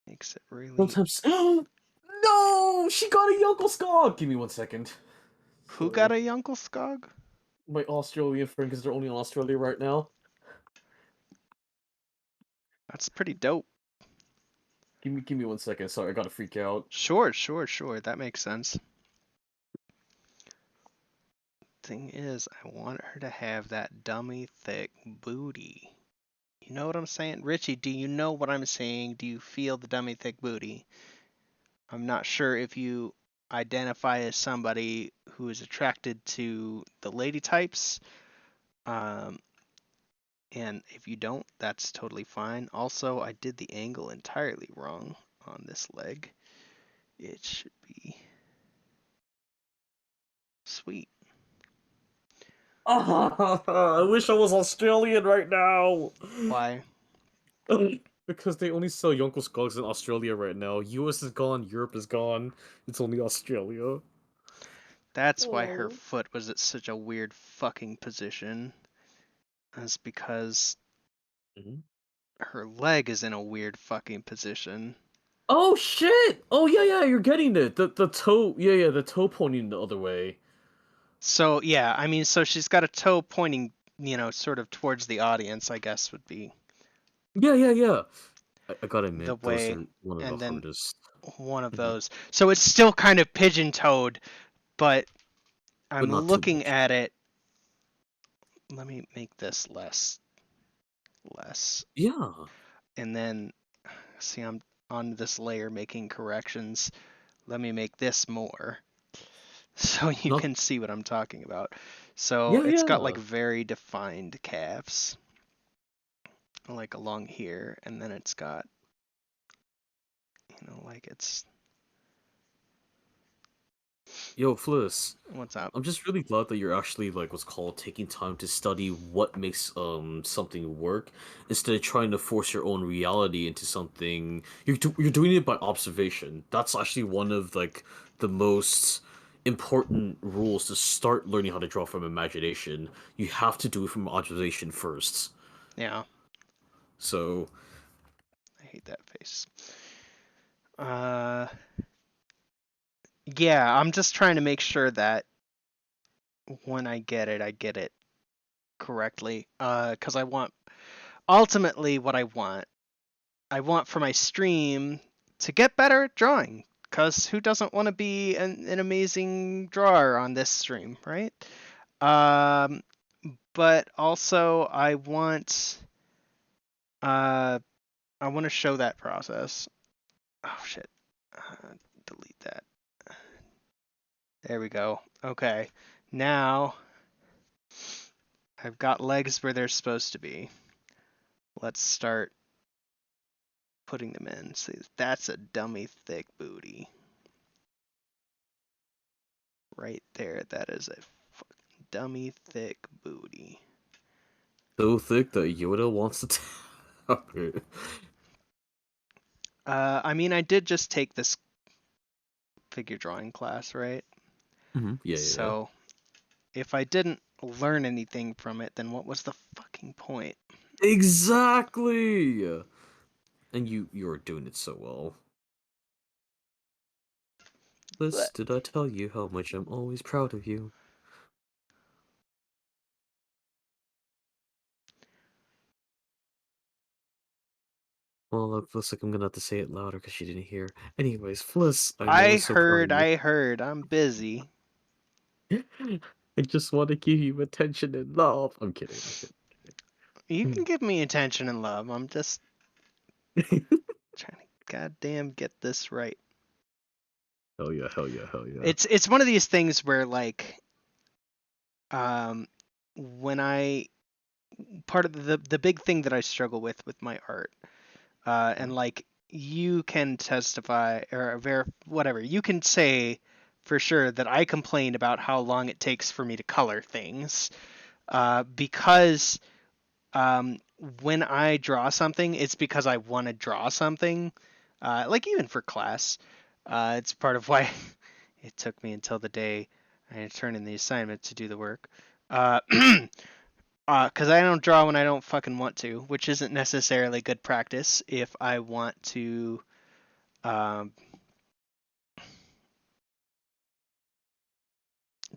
Makes it really. Sometimes no, she got a Uncle Scott. Give me 1 second. Who got Sorry, a Yunkelskog? my Australian friend, because they're only in Australia right now. That's pretty dope. Give me 1 second. Sorry, I gotta freak out. Sure, sure, sure. That makes sense. Thing is, I want her to have that dummy thick booty. You know what I'm saying? Richie, do you know what I'm saying? Do you feel the dummy thick booty? I'm not sure if you identify as somebody who is attracted to the lady types. Um, and if you don't, that's totally fine. Also, I did the angle entirely wrong on this leg. It should be sweet. I wish I was Australian right now. Why? Because they only sell Yonko Skunks in Australia right now. US is gone, Europe is gone. It's only Australia. That's why her Oh. foot was at such a weird fucking position. That's because Mhm. her leg is in a weird fucking position. Oh shit! Oh yeah, yeah, you're getting it. The toe, yeah, yeah, the toe pointing the other way. So yeah, I mean, so she's got a toe pointing, sort of towards the audience, I guess would be Yeah, yeah, yeah. I gotta the admit, those way, are one of the and then hardest. one of Mhm. those. So it's still kind of pigeon-toed, but But I'm not too looking much. at it. Let me make this less, Yeah. and then see, I'm on this layer making corrections. Let me make this more so you Not. can see what I'm talking about. So Yeah, it's got like yeah. very defined calves, like along here, and then it's got, like it's Yo, Fliss. what's up? I'm just really glad that you're actually like what's called taking time to study what makes something work instead of trying to force your own reality into something. You're doing it by observation. That's actually one of like the most important rules to start learning how to draw from imagination. You have to do it from observation first. Yeah, So, I hate that face. Uh, yeah, I'm just trying to make sure that when I get it correctly. 'Cause I want ultimately what I want for my stream to get better at drawing. Cause who doesn't want to be an amazing drawer on this stream, right? Um, but also uh I want to show that process. Oh shit. Delete that. There we go. Okay. Now I've got legs where they're supposed to be. Let's start putting them in. See, that's a dummy thick booty. Right there. That is a dummy thick booty. So thick that Yoda wants to tap it. I mean, I did just take this figure drawing class, right? Yeah, yeah, yeah. So if I didn't learn anything from it, then what was the fucking point? Exactly. And you're doing it so well. Liz, But did I tell you how much I'm always proud of you? Well, it looks like I'm gonna have to say it louder because she didn't hear. Anyways, Fliss, I'm always so proud of you. I heard. I'm busy. I just want to give you attention and love. I'm kidding. You I'm can give me attention and love. I'm just kidding. trying to goddamn get this right. Hell yeah, hell yeah, hell yeah. It's one of these things where like um when I part of the big thing that I struggle with my art and like you can testify or whatever you can say for sure that I complain about how long it takes for me to color things because um, when I draw something, it's because I want to draw something. Like even for class, it's part of why it took me until the day I turned in the assignment to do the work. Uh, because I don't draw when I don't fucking want to, which isn't necessarily good practice if I want to. Um,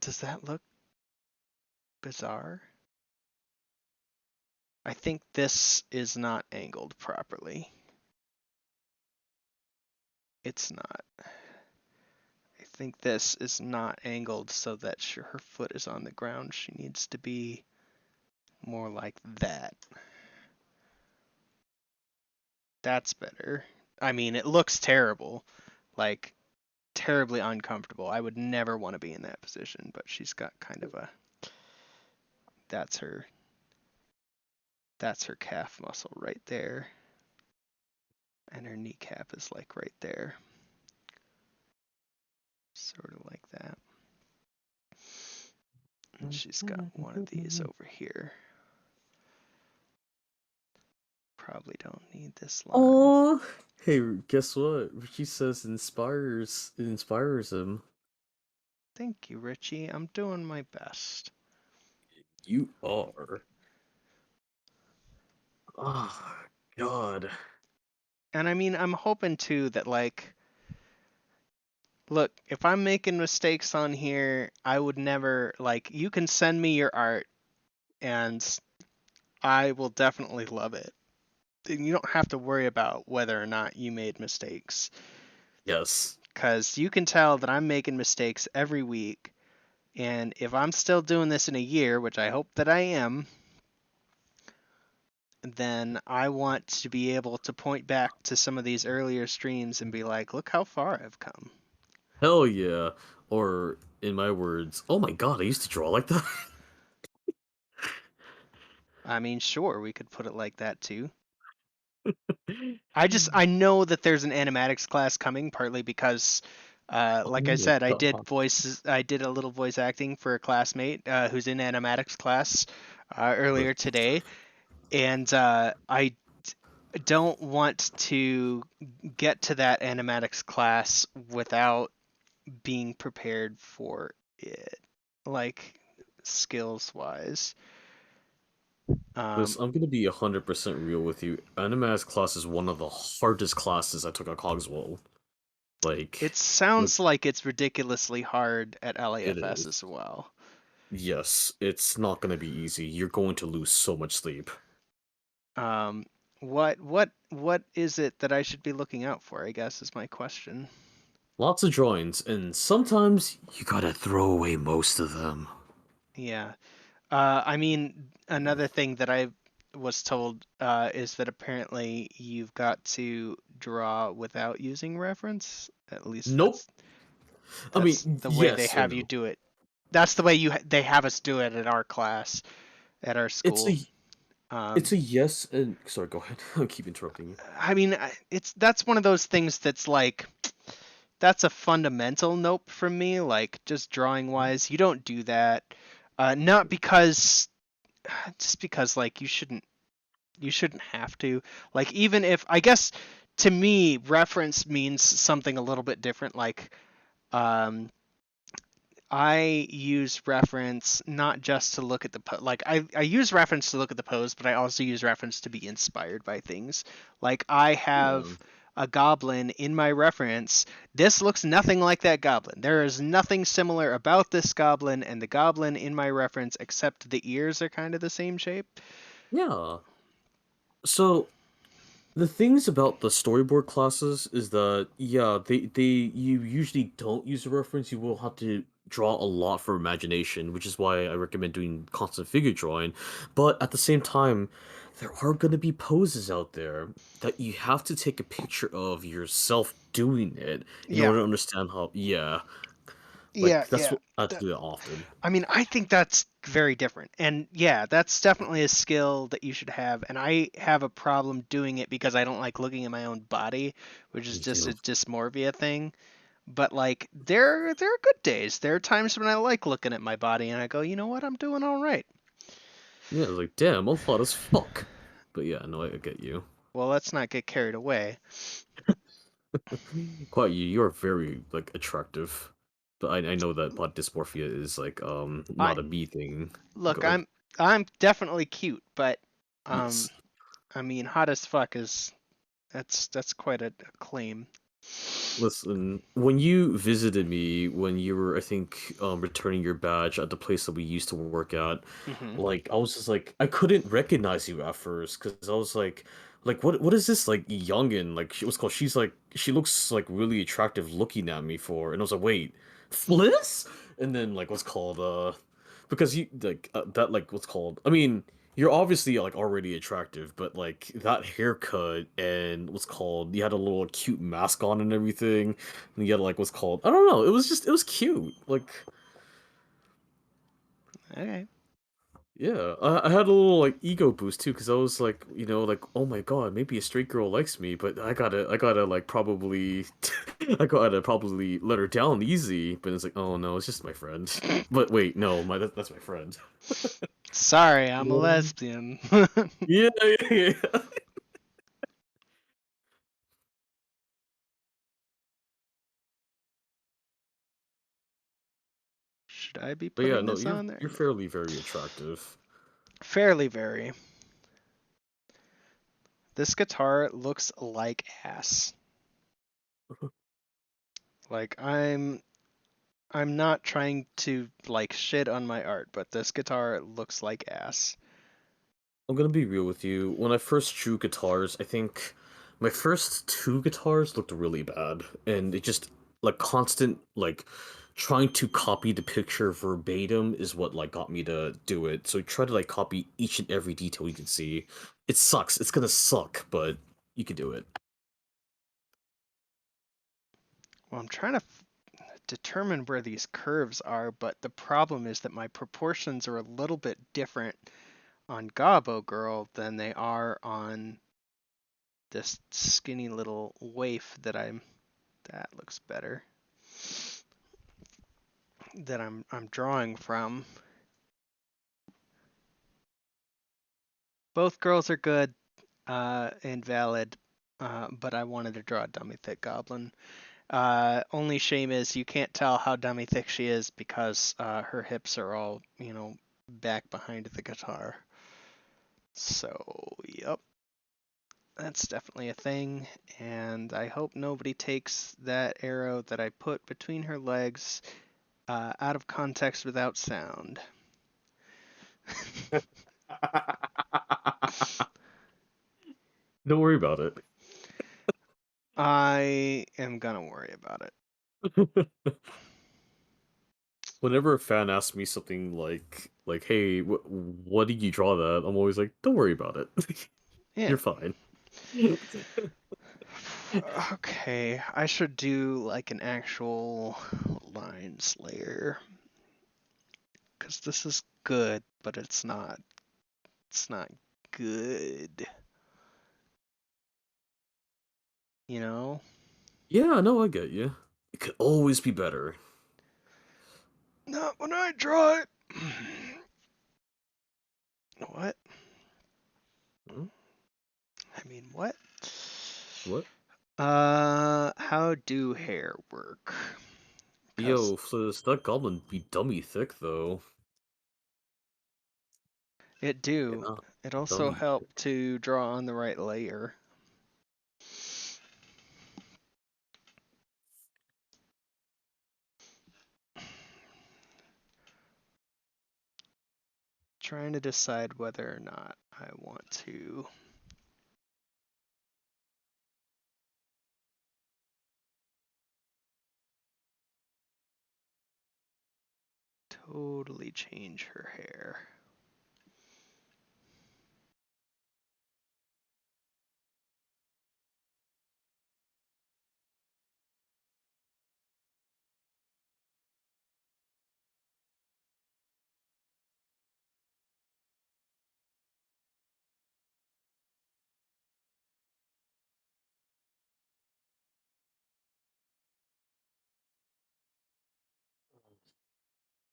does that look bizarre? I think this is not angled properly. It's not. I think this is not angled so that her foot is on the ground. She needs to be more like that. That's better. I mean, it looks terrible. Like, terribly uncomfortable. I would never want to be in that position, but she's got kind of a that's her calf muscle right there. And her kneecap is like right there. Sort of like that. And she's got one of these over here. Probably don't need this line. Oh, hey, guess what? Richie says it inspires him. Thank you, Richie. I'm doing my best. You are. Oh, God. And I mean, I'm hoping too that like look, if I'm making mistakes on here, I would never like you can send me your art and I will definitely love it. And you don't have to worry about whether or not you made mistakes Yes. cuz you can tell that I'm making mistakes every week and if I'm still doing this in a year, which I hope that I am, then I want to be able to point back to some of these earlier streams and be like, look how far I've come. Hell yeah. Or, in my words, oh my God, I used to draw like that. I mean, sure, we could put it like that too. I know that there's an animatics class coming, partly because, Oh like I my said, God. I did a little voice acting for a classmate who's in animatics class earlier Let's- today, and don't want to get to that animatics class without being prepared for it, like skills wise. This, Um, I'm gonna be 100% real with you. Animatic class is one of the hardest classes I took at Cogswell. it Like, look, sounds like it's ridiculously hard at it LAFS is. as well. Yes, it's not gonna be easy. You're going to lose so much sleep. Um, what is it that I should be looking out for? I guess is my question. Lots of drawings, and sometimes you gotta throw away most of them. Yeah. I mean, another thing that I was told is that apparently you've got to draw without using reference. At least Nope. I that's mean, the way they yes and have you no. do it. That's the way they have us do it at our class at our It's school. a It's Um, a yes, and sorry, go ahead. I keep interrupting you. I mean, that's one of those things that's like that's a fundamental nope from me. Like just drawing Mhm. wise, you don't do that. Not because just because like you shouldn't have to. Like even if I guess to me reference means something a little bit different. Like um, I use reference not just to look at the like I use reference to look at the pose, but I also use reference to be inspired by things. Like I have Yeah. a goblin in my reference. This looks nothing like that goblin. There is nothing similar about this goblin and the goblin in my reference except the ears are kind of the same shape. Yeah. So the things about the storyboard classes is that yeah, they you usually don't use a reference. You will have to draw a lot for imagination, which is why I recommend doing constant figure drawing. But at the same time, there are going to be poses out there that you have to take a picture of yourself doing it in Yeah. order to understand how. Yeah, Yeah, like that's yeah. what I have to That, do that often. I mean, I think that's very different. And yeah, that's definitely a skill that you should have. And I have a problem doing it because I don't like looking at my own body, which is Me just a too. dysmorphia thing. But like there are good days. There are times when I like looking at my body and I go, "You know what? I'm doing all right." Yeah, like damn, I'm hot as fuck. But yeah, no, I get you. Well, let's not get carried away. Quite you, you're very like attractive. But I know that body dysmorphia is like I not a me thing. look, Go ahead. I'm definitely cute, but um Yes. I mean, hot as fuck is that's quite a claim. Listen, when you visited me when you were, I think, returning your badge at the place that we used to work at, Hmm. like I was just like I couldn't recognize you at first because I was like what is this like youngin? Like she was called she's like she looks like really attractive looking at me for and I was like wait, Fliss? And then like what's called because you like that like what's called I mean you're obviously like already attractive, but like that haircut and what's called you had a little cute mask on and everything, and you had like what's called I don't know. It was just it was cute. Like Okay. yeah, I had a little like ego boost too because I was like like oh my god maybe a straight girl likes me, but I gotta like probably I gotta probably let her down easy. But it's like oh no it's just my friend. But wait no that's my friend. Sorry, I'm a Yeah lesbian. yeah yeah. Yeah. Should I be But yeah, putting no, this you're on there? you're No. fairly very attractive. Fairly very. This guitar looks like ass. Like I'm not trying to like shit on my art, but this guitar looks like ass. I'm gonna be real with you. When I first drew guitars, I think my first two guitars looked really bad, and it just like constant like trying to copy the picture verbatim is what like got me to do it. So try to like copy each and every detail you can see. It sucks. It's gonna suck, but you can do it. Well, I'm trying to determine where these curves are, but the problem is that my proportions are a little bit different on Gobbo Girl than they are on this skinny little waif that looks better that I'm drawing from. Both girls are good and valid, but I wanted to draw a dummy thick goblin. Only shame is you can't tell how dummy thick she is because her hips are all, back behind the guitar. So, yep, that's definitely a thing. And I hope nobody takes that arrow that I put between her legs out of context without sound. Don't worry about it. I am gonna worry about it. Whenever a fan asks me something like hey what did you draw that, I'm always like don't worry about it. Yeah. You're fine. Okay, I should do like an actual line slayer because this is good, but it's not. It's not. good. You know? Yeah, no, I get you. It could always be better. Not when I draw it. What? Hmm? I mean, what? What? How do hair work? Because Yo, so does that goblin be dummy thick though? it do. Cannot It also dummy helped thick. to draw on the right layer. Trying to decide whether or not I want to totally change her hair.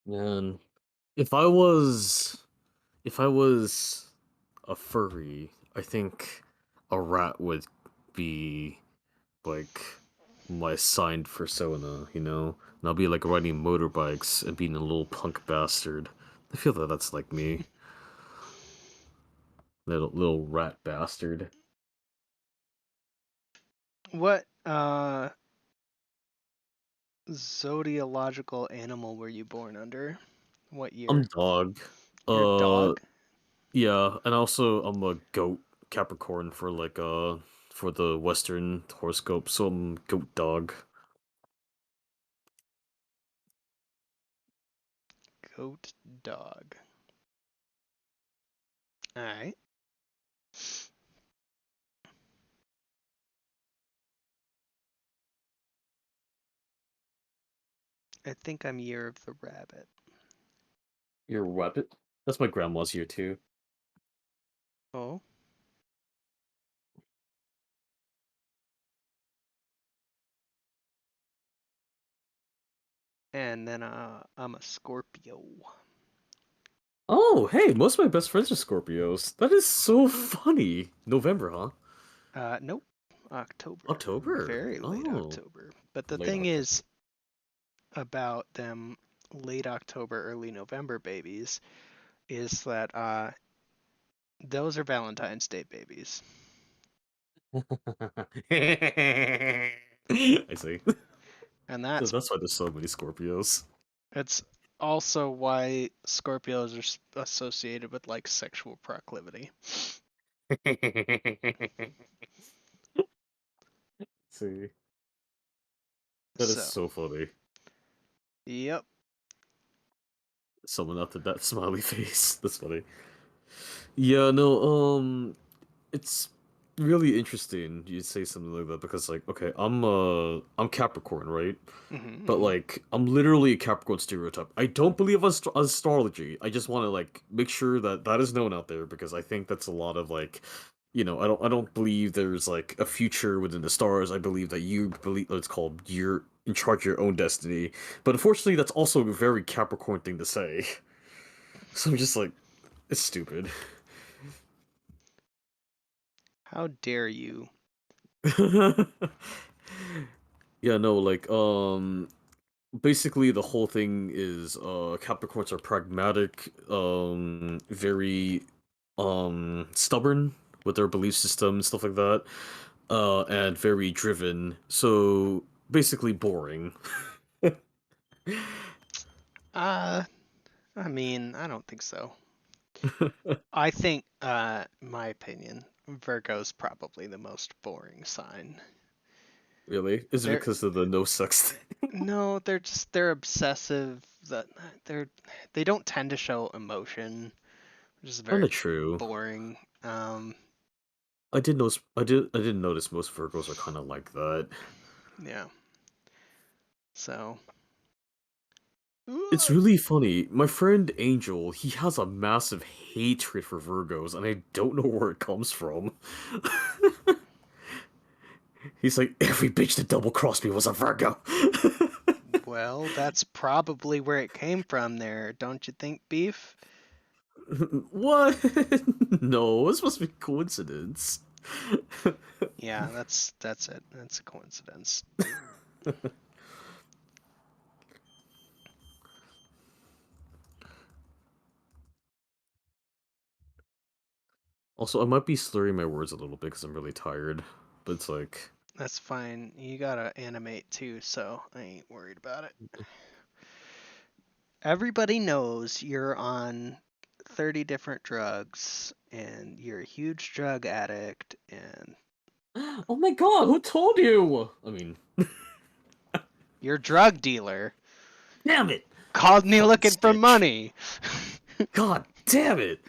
Man, if I was if I was a furry, I think a rat would be like my assigned persona, you know? And I'll be like riding motorbikes and being a little punk bastard. I feel that that's like me. Little rat bastard. What zodiological animal were you born under? What I'm year? dog. You're a Uh dog? yeah, and also I'm a goat Capricorn for for the Western horoscope, so I'm goat dog. Goat dog. Alright. I think I'm year of the rabbit. You're a rabbit? That's my grandma's year too. Oh? And then I'm a Scorpio. Oh, hey, most of my best friends are Scorpios. That is so funny. November, huh? Nope. October. October. Very late Oh, October. But the late thing October. is about them late October, early November babies is that those are Valentine's Day babies. I see. And So that's why there's so many Scorpios. that's also why Scorpios are associated with like sexual proclivity. See, that is So, so funny. yep. Someone after that smiley face. That's funny. Yeah, no, it's really interesting you say something like that because like, okay, I'm Capricorn, right? Hmm. But Hmm. like, I'm literally a Capricorn stereotype. I don't believe astrology. I just want to like make sure that that is known out there because I think that's a lot of like, I don't believe there's like a future within the stars. I believe that you believe it's called you're in charge of your own destiny. But unfortunately, that's also a very Capricorn thing to say. So I'm just like, it's stupid. How dare you? Yeah, no, like basically the whole thing is Capricorns are pragmatic, very stubborn with their belief system, stuff like that. And very driven. So basically boring. Uh, I mean, I don't think so. I think, my opinion, Virgo's probably the most boring sign. Really? Is it They're because of the no sex thing? no, they're obsessive. That they're they don't tend to show emotion, which is Kinda very true. boring. I didn't notice most Virgos are kinda like that. Yeah. So It's really funny. My friend Angel, he has a massive hatred for Virgos, and I don't know where it comes from. He's like, every bitch that double crossed me was a Virgo. Well, that's probably where it came from there, don't you think, Beef? What? No, it's supposed to be coincidence. Yeah, that's it. That's a coincidence. Also, I might be slurring my words a little bit because I'm really tired, but it's like, That's fine. You gotta animate too, so I ain't worried about it. Everybody knows you're on 30 different drugs and you're a huge drug addict and oh my god, who told you? I mean, your drug dealer damn it! called me Fucking looking for snitch. money. God damn it!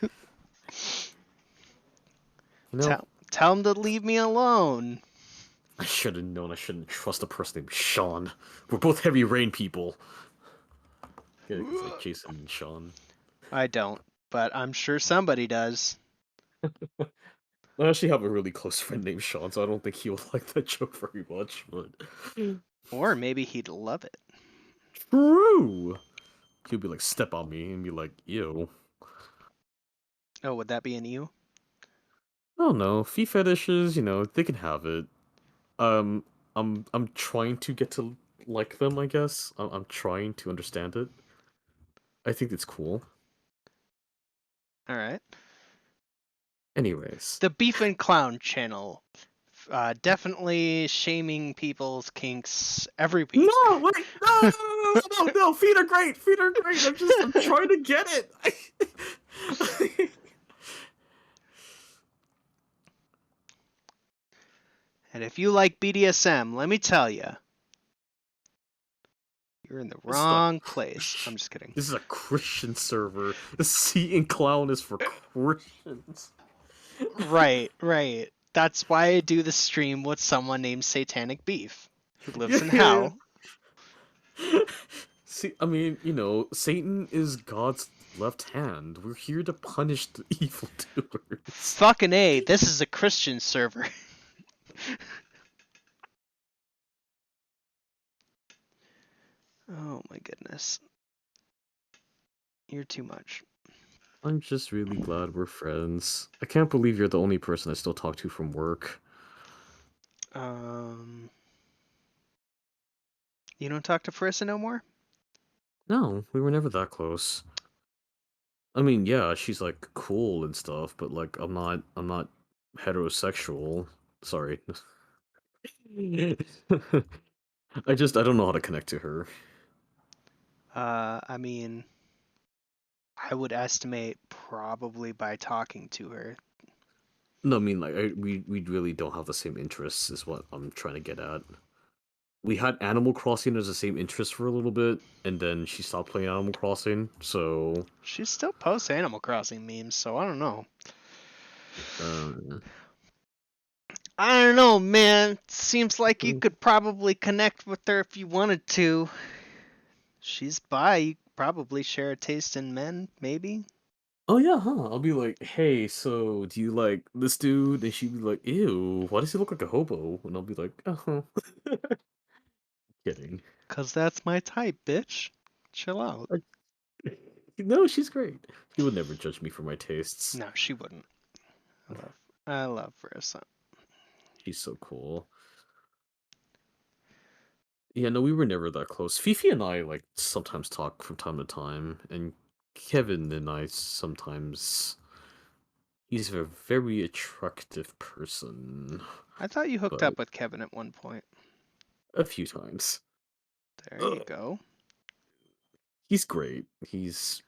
You know, Tell him to leave me alone. I should have known I shouldn't trust a person named Sean. We're both heavy rain people. Yeah, it's like Jason and Sean. I don't, but I'm sure somebody does. I actually have a really close friend named Sean, so I don't think he would like that joke very much, but... Or maybe he'd love it. True! He'll be like, step on me, and be like, ew. Oh, would that be an you? I don't know, feet fetishes, they can have it. Um, I'm trying to get to like them, I guess. I'm trying to understand it. I think it's cool. All right. Anyways. The Beef and Clown channel. Definitely shaming people's kinks every No, week. wait, no, no, no, no, no, no, no, feet are great, feet are great. I'm trying to get it. And if you like BDSM, let me tell you, you're in the This is a wrong place. I'm just kidding. this is a Christian server. The Sea and Clown is for Christians. Right, right. That's why I do the stream with someone named Satanic Beef, who lives Yeah, in yeah, hell. yeah. See, I mean, Satan is God's left hand. We're here to punish the evildoers. Fucking A, this is a Christian server. Oh my goodness. You're too much. I'm just really glad we're friends. I can't believe you're the only person I still talk to from work. Um, you don't talk to Farissa no more? No, we were never that close. I mean, yeah, she's like cool and stuff, but like I'm not heterosexual. Sorry. I don't know how to connect to her. I mean, I would estimate probably by talking to her. No, I mean like we really don't have the same interests is what I'm trying to get at. We had Animal Crossing as the same interest for a little bit, and then she stopped playing Animal Crossing, so She still posts Animal Crossing memes, so I don't know. uh I don't know, man. Seems like you could probably connect with her if you wanted to. She's bi. You probably share a taste in men, maybe. oh yeah, huh? I'll be like, hey, so do you like this dude? And she'd be like, ew, why does he look like a hobo? And I'll be like, oh, kidding. Cause that's my type, bitch. Chill out. I- No, she's great. She would never judge me for my tastes. No, she wouldn't. I love Versa. She's so cool. Yeah, no, we were never that close. Fifi and I like sometimes talk from time to time, and Kevin and I sometimes. He's a very attractive person, I thought you hooked but up with Kevin at one point. a few times. There you Ugh. go. He's great. He's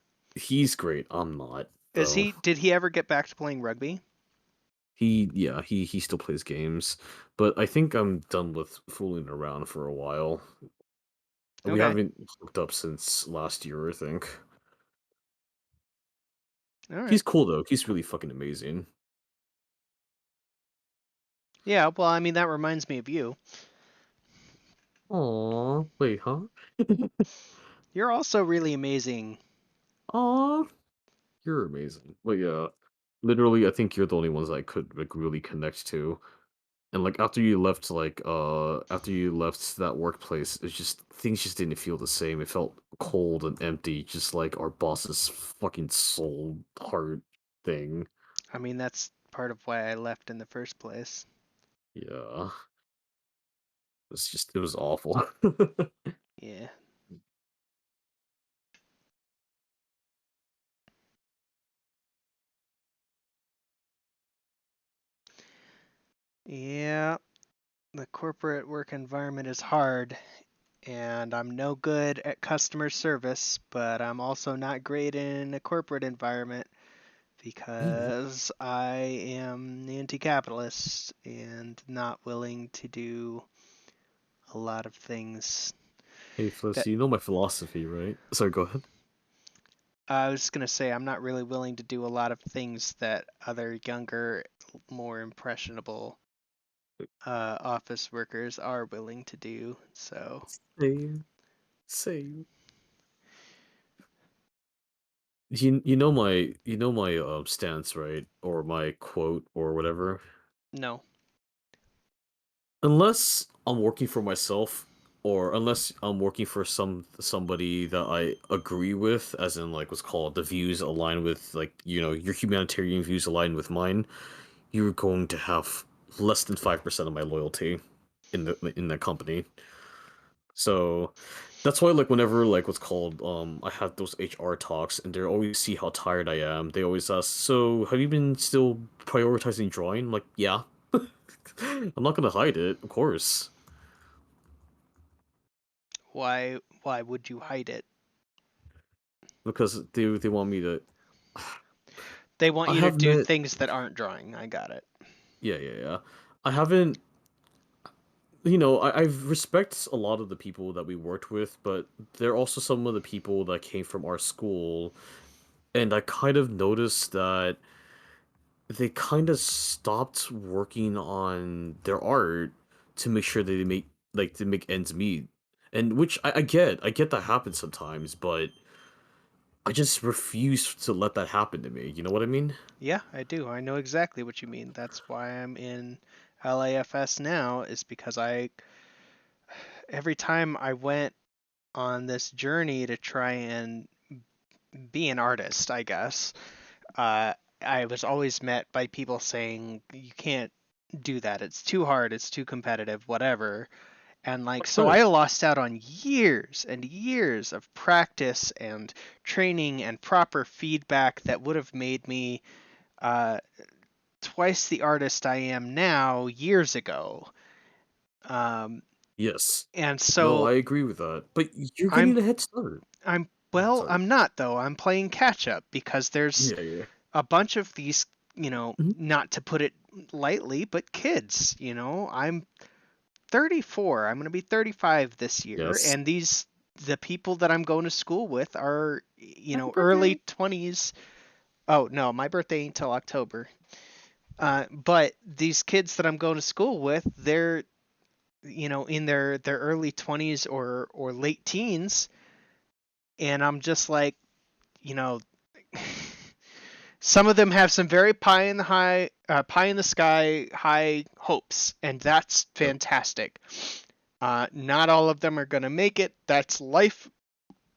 great. I'm not Is though. he? Did he ever get back to playing rugby? He still plays games, but I think I'm done with fooling around for a while. We Okay. haven't hooked up since last year, I think. All right. He's cool though. He's really fucking amazing. Yeah. Well, I mean, that reminds me of you. Aw, wait, huh? You're also really amazing. Aw, you're amazing. But yeah, literally, I think you're the only ones I could like really connect to. And like after you left that workplace, it's just things just didn't feel the same. It felt cold and empty, just like our boss's fucking soul heart thing. I mean, that's part of why I left in the first place. Yeah. It was awful. Yeah. Yeah, the corporate work environment is hard, and I'm no good at customer service, but I'm also not great in a corporate environment Hey, because I am anti-capitalist and not willing to do a lot of things hey, Fliss, that you know my philosophy, right? Sorry, go ahead. I was going to say I'm not really willing to do a lot of things that other younger, more impressionable office workers are willing to do. So, Same, same. You know my stance, right? Or my quote or whatever. no. Unless I'm working for myself, or unless I'm working for somebody that I agree with, as in like what's called the views align with like your humanitarian views align with mine, you're going to have less than 5% of my loyalty in that company. So that's why like whenever like what's called I have those HR talks and they always see how tired I am. They always ask, "So have you been still prioritizing drawing?" I'm like, "Yeah." I'm not gonna hide it, of course, Why would you hide it? because they want me to. They want I you to have do met, things that aren't drawing. I got it. yeah, yeah, yeah. I haven't, I respect a lot of the people that we worked with, but they're also some of the people that came from our school, and I kind of noticed that they kind of stopped working on their art to make sure that they make ends meet. And which I get that happens sometimes, but I just refuse to let that happen to me. You know what I mean? Yeah, I do. I know exactly what you mean. That's why I'm in LAFS now, is because every time I went on this journey to try and be an artist, I guess, uh, I was always met by people saying, you can't do that. It's too hard. It's too competitive, whatever. And like, so Right. I lost out on years and years of practice and training and proper feedback that would have made me uh, twice the artist I am now years ago. Um, Yes. and No, so I agree with that. But you're I'm getting a head start. well, Sorry. I'm not though. I'm playing catch up because there's Yeah, yeah. a bunch of these, Mhm. not to put it lightly, but kids, I'm 34. I'm going to be 35 this year, Yes. and the people that I'm going to school with are, Happy birthday. early 20s. Oh, no, my birthday ain't till October. But these kids that I'm going to school with, they're, in their early 20s or late teens, and I'm just like, you know, some of them have some very pie in the sky high hopes, and that's Yep. fantastic. Not all of them are going to make it. That's life.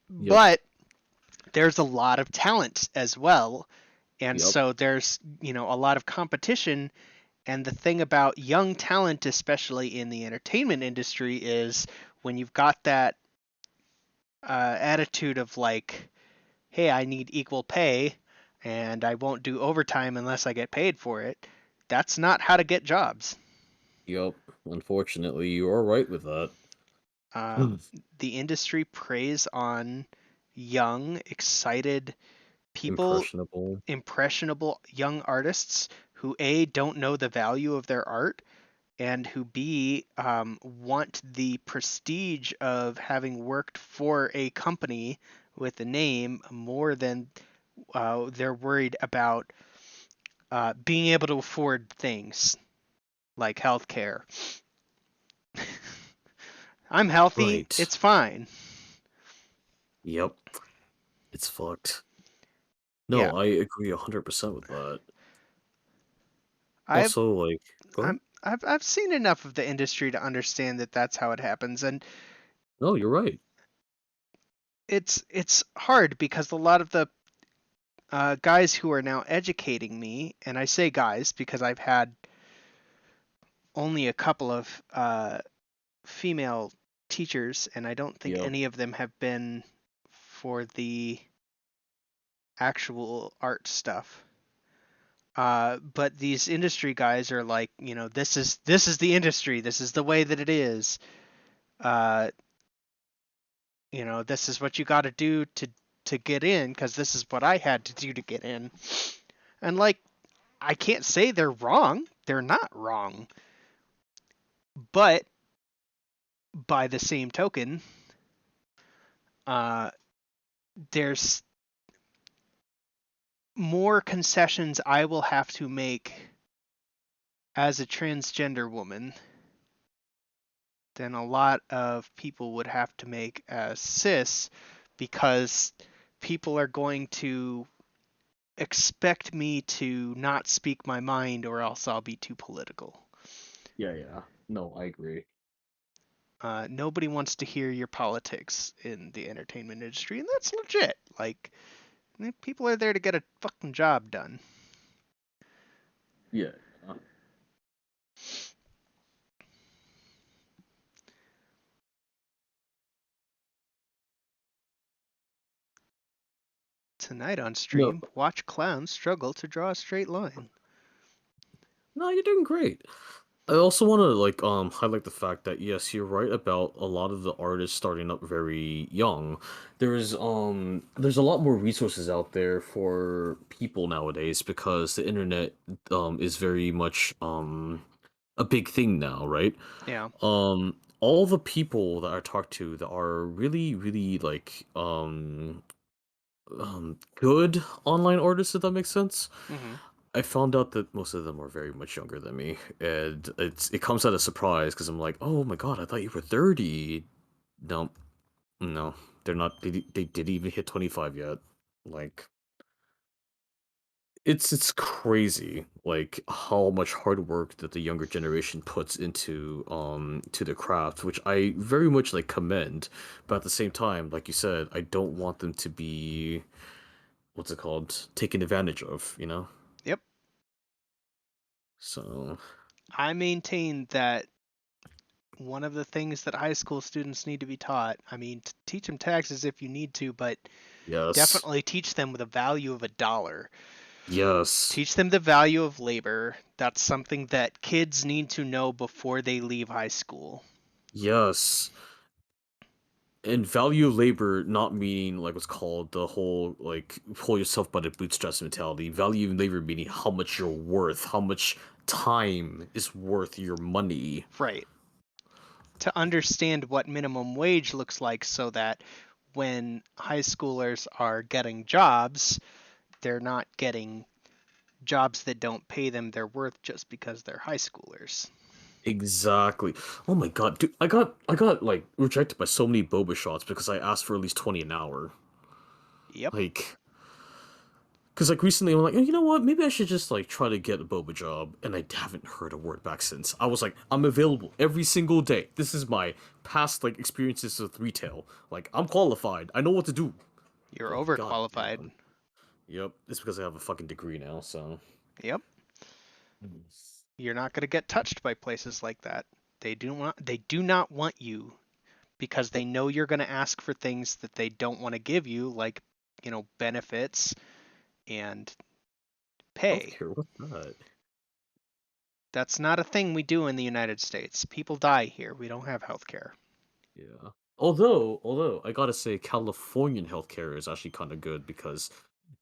Yep. But there's a lot of talent as well. And Yep. so there's, a lot of competition. And the thing about young talent, especially in the entertainment industry, is when you've got that attitude of like, hey, I need equal pay and I won't do overtime unless I get paid for it. That's not how to get jobs. Yep. Unfortunately, you are right with that. Um, the industry preys on young, excited people, Impressionable. impressionable young artists who A, don't know the value of their art, and who B, want the prestige of having worked for a company with a name more than they're worried about being able to afford things like healthcare. I'm healthy, Right. it's fine. Yep, it's fucked. Yeah, No, I agree 100% with that. I've Also, like, go ahead. I've seen enough of the industry to understand that that's how it happens, and No, you're right. it's hard because a lot of the guys who are now educating me, and I say guys because I've had only a couple of female teachers, and I don't think Yep. any of them have been for the actual art stuff. But these industry guys are like, this is the industry. This is the way that it is. Uh, this is what you got to do to get in because this is what I had to do to get in. And like, I can't say they're wrong. They're not wrong. But by the same token, uh, there's more concessions I will have to make as a transgender woman than a lot of people would have to make as cis because people are going to expect me to not speak my mind or else I'll be too political. Yeah, yeah. No, I agree. Nobody wants to hear your politics in the entertainment industry, and that's legit. Like, people are there to get a fucking job done. Yeah, yeah. Tonight on No, stream, watch clowns struggle to draw a straight line. no, you're doing great. I also want to highlight the fact that yes, you're right about a lot of the artists starting up very young. There's a lot more resources out there for people nowadays because the internet is very much a big thing now, right? Yeah. All the people that I talk to that are really really good online artists, if that makes sense. Hmm. I found out that most of them are very much younger than me, and it comes at a surprise because I'm like, oh my god, I thought you were 30. No, no, they're not. They didn't even hit 25 yet. Like, it's crazy, like how much hard work that the younger generation puts into to the craft, which I very much like commend. But at the same time, like you said, I don't want them to be what's it called, taken advantage of, you know? Yep. So, I maintain that one of the things that high school students need to be taught, I mean, teach them taxes if you need to, but yes. definitely teach them the value of a dollar. Yes. Teach them the value of labor. That's something that kids need to know before they leave high school. Yes. And value labor not meaning like what's called the whole like pull yourself by the bootstraps mentality. Value labor meaning how much you're worth, how much time is worth your money. Right. To understand what minimum wage looks like so that when high schoolers are getting jobs, they're not getting jobs that don't pay them their worth just because they're high schoolers. Exactly. Oh my god, dude, I got like rejected by so many boba shots because I asked for at least 20 an hour. Yep. Like because like recently I'm like, "Oh, you know what? Maybe I should just like try to get a boba job, and I haven't heard a word back since. I was like, I'm available every single day. This is my past like experiences with retail. Like I'm qualified. I know what to do. You're But god overqualified. damn. Yep, it's because I have a fucking degree now, so Yep. You're not going to get touched by places like that. They do not want you because they know you're going to ask for things that they don't want to give you like, benefits and pay. healthcare, what's that? That's not a thing we do in the United States. People die here. We don't have healthcare. Yeah. Although I gotta say, Californian healthcare is actually kind of good because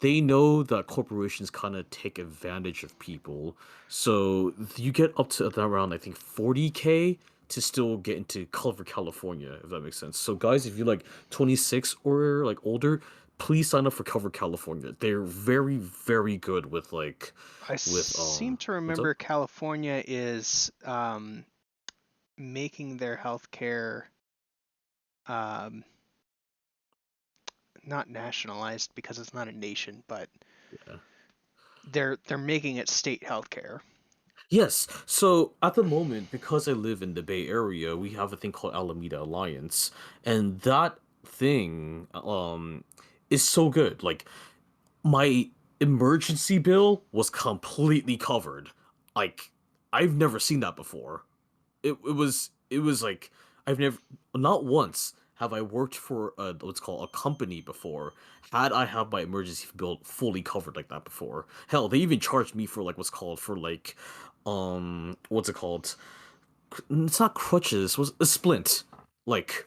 they know that corporations kind of take advantage of people. So you get up to around I think 40K to still get into Cover California, if that makes sense. So guys, if you're like 26 or like older, please sign up for Cover California. They're very very good with I with seem to what's up? remember California is making their healthcare um, not nationalized because it's not a nation, but Yeah. they're making it state healthcare. Yes. So at the moment, because I live in the Bay Area, we have a thing called Alameda Alliance, and that thing is so good. Like my emergency bill was completely covered. Like I've never seen that before. It was like I've never not once have I worked for a what's called a company before. Had I have my emergency bill fully covered like that before. Hell, they even charged me for like what's called for like what's it called? It's not crutches, it was a splint. Like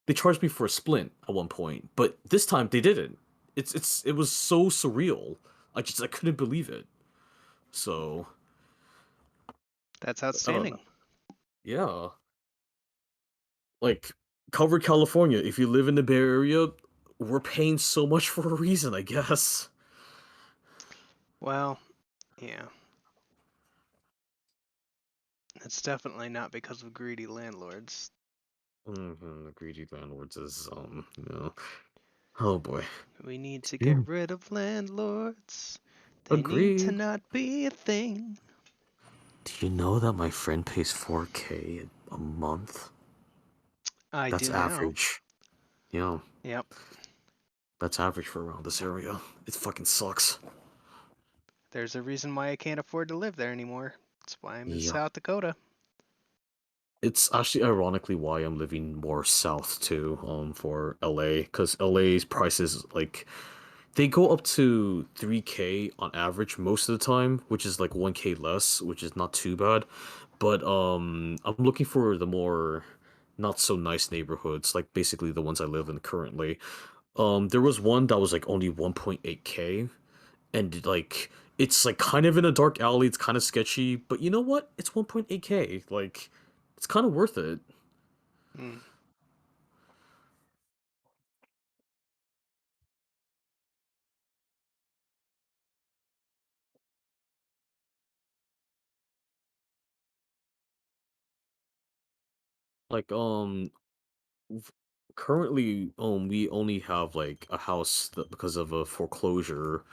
they charged me for a splint at one point, but this time they didn't. It was so surreal. I couldn't believe it. So, That's I don't know. outstanding. Yeah. Like cover California. If you live in the Bay Area, we're paying so much for a reason, I guess. Well, yeah, it's definitely not because of greedy landlords. The greedy landlords is oh boy. We need to Yeah. get rid of landlords. They need to Agreed. not be a thing. Do you know that my friend pays 4K a month? I That's do now. average. Yeah, Yep. that's average for around this area. It fucking sucks. There's a reason why I can't afford to live there anymore. That's why I'm in Yeah. South Dakota. It's actually ironically why I'm living more south too, for LA, because LA's prices like they go up to 3K on average most of the time, which is like 1K less, which is not too bad. But I'm looking for the more not so nice neighborhoods, like basically the ones I live in currently. There was one that was like only 1.8K, and like it's like kind of in a dark alley, it's kind of sketchy, but you know what? It's 1.8K. Like it's kind of worth it. Hmm. Like v- currently we only have like a house that because of a foreclosure.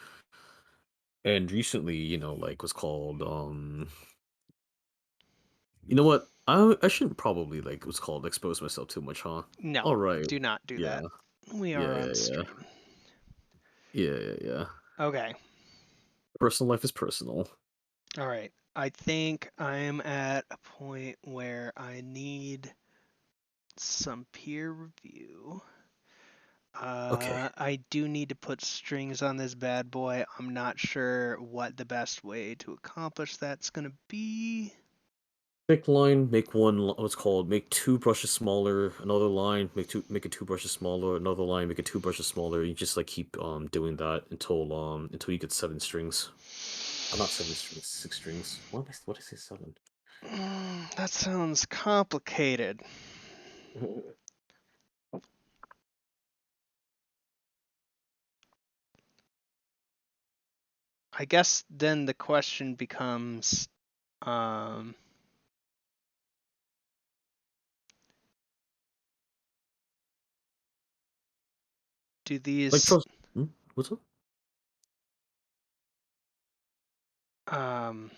And recently, like was called you know what? I shouldn't probably like what's called expose myself too much, huh? No, All right. do not do Yeah. that. We Yeah, are yeah, on yeah. stream. Yeah, yeah, yeah. Okay. Personal life is personal. All right. I think I'm at a point where I need some peer review. Okay. I do need to put strings on this bad boy. I'm not sure what the best way to accomplish that's gonna be. Thick line, make what's called make two brushes smaller, another line, make it two brushes smaller, another line, make it two brushes smaller. You just like keep doing that until you get 7 strings. Not 7 strings, 6 strings. What did I say 7? That sounds complicated. I guess then the question becomes, um, do Like these, trust what's up? um,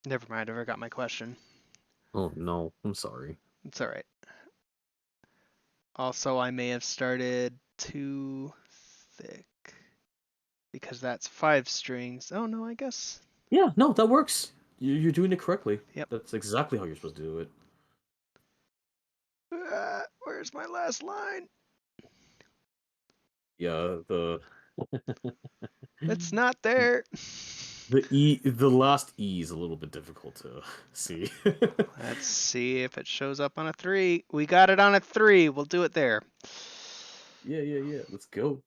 never mind, I forgot my question. Oh no, I'm sorry. It's all right. Also, I may have started too thick because that's 5 strings. Oh no, I guess. Yeah, no, that works. You're doing it correctly. Yep. That's exactly how you're supposed to do it. Where's my last line? Yeah, the It's not there. the last E is a little bit difficult to see. Let's see if it shows up on a 3. We got it on a 3. We'll do it there. Yeah, yeah, yeah. Let's go.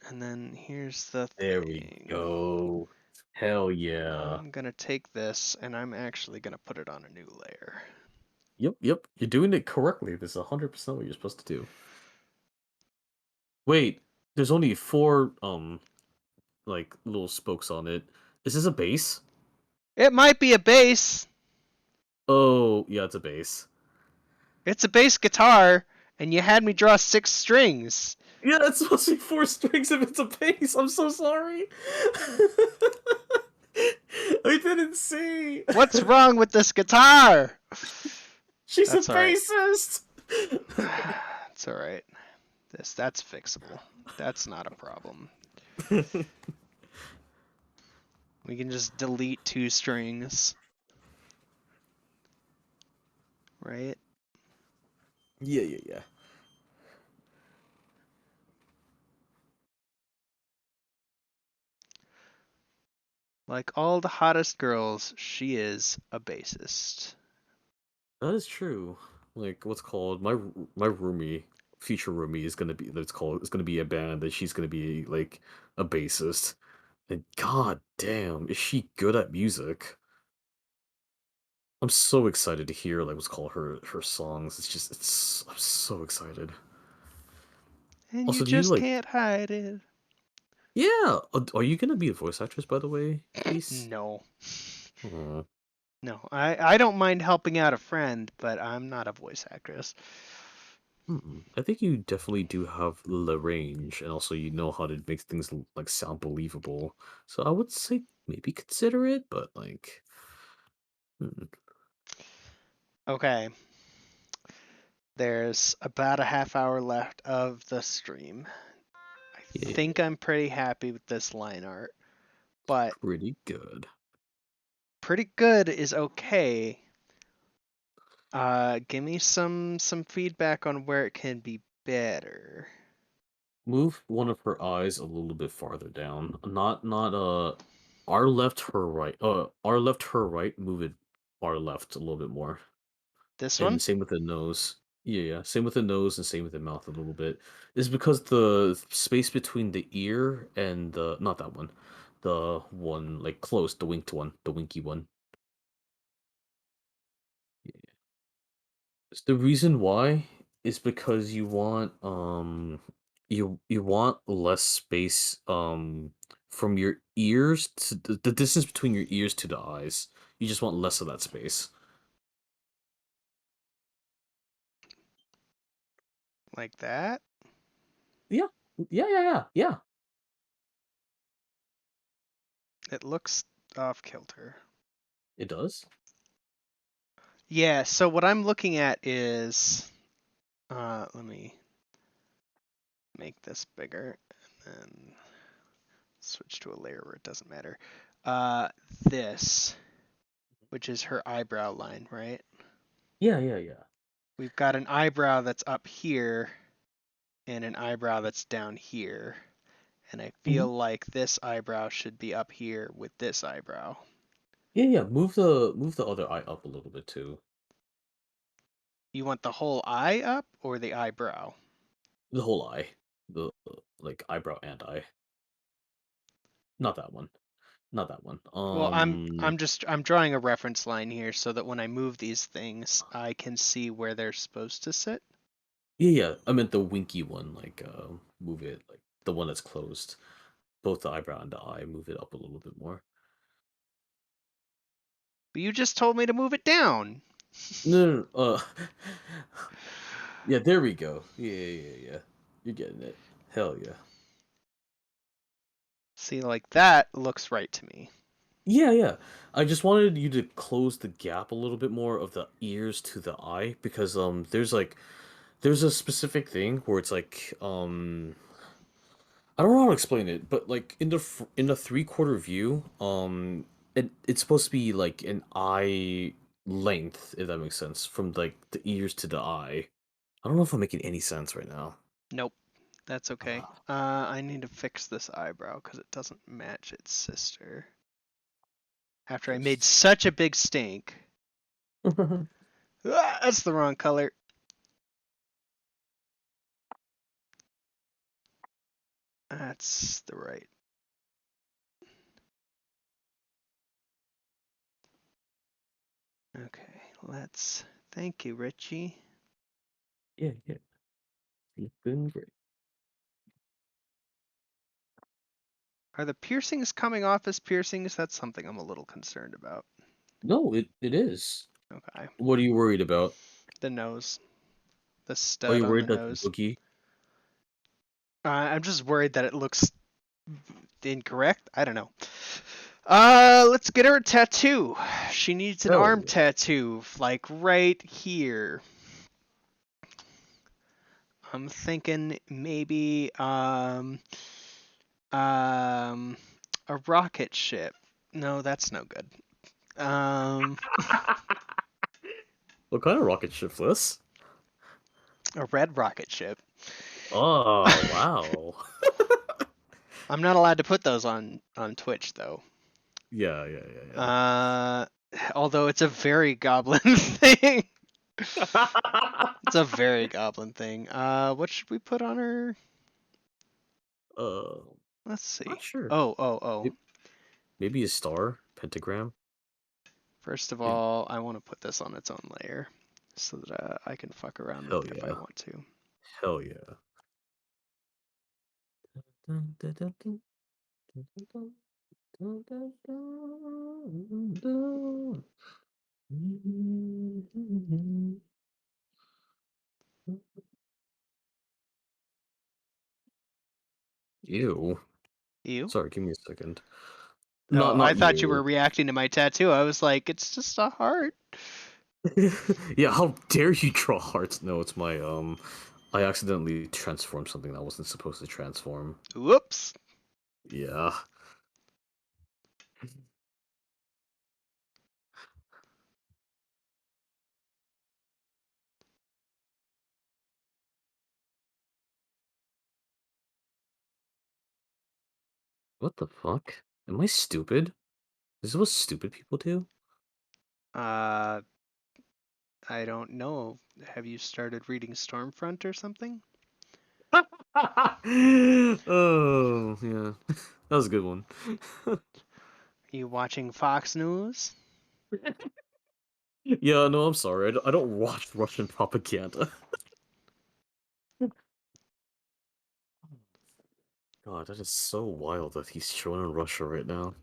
And then here's the There we thing. go. Hell yeah. I'm gonna take this and I'm actually gonna put it on a new layer. Yep, yep. You're doing it correctly. This is 100% what you're supposed to do. Wait, there's only four like little spokes on it. Is this a base? It might be a bass. Oh, yeah, it's a base. It's a bass guitar, And you had me draw 6 strings. Yeah, it's supposed to be 4 strings if it's a bass. I'm so sorry. I didn't see. What's wrong with this guitar? She's a That's all right. bassist. It's all right. That's fixable. That's not a problem. We can just delete 2 strings, right? Yeah, yeah, yeah. Like all the hottest girls, she is a bassist. That is true. Like, what's called my roomie, future roomie is gonna be. That's called. It's gonna be a band that she's gonna be like a bassist. And god damn, is she good at music? I'm so excited to hear like what's called her songs. I'm so excited. And you Also, do you just like? can't hide it. Yeah. Are you gonna be a voice actress, by the way, Case? No. Aw. No. I don't mind helping out a friend, but I'm not a voice actress. I think you definitely do have the range, and also you know how to make things like sound believable. So I would say maybe consider it, but like, hmm, Okay. There's about a half hour left of the stream. I yeah, yeah, think yeah, I'm pretty happy with this line art, but pretty good. pretty good is okay. Give me some feedback on where it can be better. Move one of her eyes a little bit farther down. Not our left, her right. Our left, her right. Move it our left a little bit more. This one? And same with the nose. Yeah, yeah. Same with the nose and same with the mouth a little bit. Is because the space between the ear and the not that one, the one like close, the winked one, the winky one. Yeah. The reason why is because you want less space from your ears to the distance between your ears to the eyes. You just want less of that space. Like that? Yeah. Yeah, yeah, yeah. Yeah. It looks off kilter. It does. Yeah, so what I'm looking at is let me make this bigger and then switch to a layer where it doesn't matter. Uh this, which is her eyebrow line, right? Yeah, yeah, yeah. We've got an eyebrow that's up here and an eyebrow that's down here. And I Mhm. feel like this eyebrow should be up here with this eyebrow. Yeah, yeah. Move the other eye up a little bit too. You want the whole eye up or the eyebrow? The whole eye. The like eyebrow and eye. Not that one. Not that one. Well, I'm drawing a reference line here so that when I move these things, I can see where they're supposed to sit. Yeah, yeah. I meant the winky one, like move it like the one that's closed. Both the eyebrow and the eye, move it up a little bit more. But you just told me to move it down. No, no, no, yeah, there we go. Yeah, yeah, yeah, yeah. You're getting it. Hell yeah. See, like that looks right to me. Yeah, yeah. I just wanted you to close the gap a little bit more of the ears to the eye because there's a specific thing where it's like I don't know how to explain it, but like in the 3/4 view, it's supposed to be like an eye length, if that makes sense, from like the ears to the eye. I don't know if I'm making any sense right now. Nope, that's okay. Ah. I need to fix this eyebrow because it doesn't match its sister. After I made Fix. such a big stink. Ah, that's the wrong color. That's the right. Okay, let's. Thank you, Richie. Yeah, yeah. Looking great. Are the piercings coming off as piercings? That's something I'm a little concerned about. No, it is. Okay, What are you worried about? the nose. the Oh, stud you're on the worried that nose. Boogie? I'm just worried that it looks incorrect. I don't know. Let's get her a tattoo. She needs an Hell arm yeah. tattoo, like right here. I'm thinking maybe um a rocket ship. No, that's no good. Um, What kind of rocket ship this? a red rocket ship. Oh, wow. I'm not allowed to put those on Twitch though. Yeah, yeah, yeah, Uh, although it's a very goblin thing. yeah. It's a very goblin thing. What should we put on her? Uh, Let's see. not sure. Oh. May- Maybe a star, pentagram. First of Maybe. all, I want to put this on its own layer so that I can fuck around with Hell it if I yeah. want to. Hell yeah. Dun, dun, dun, dun, dun, dun, dun, dun, dun, dun, dun. Ew. You? Sorry, give me a second. Oh, I Not thought you were you. reacting to my tattoo. I was like, it's just a heart. Yeah, how dare you draw hearts? No, it's my I accidentally transformed something that wasn't supposed to transform. Whoops. Yeah. What the fuck? Am I stupid? Is this what stupid people do? Uh, I don't know. Have you started reading Stormfront or something? Oh, yeah. That was a good one. Are you watching Fox News? Yeah, no, I'm sorry. I don't watch Russian propaganda. God, that is so wild that he's showing in Russia right now.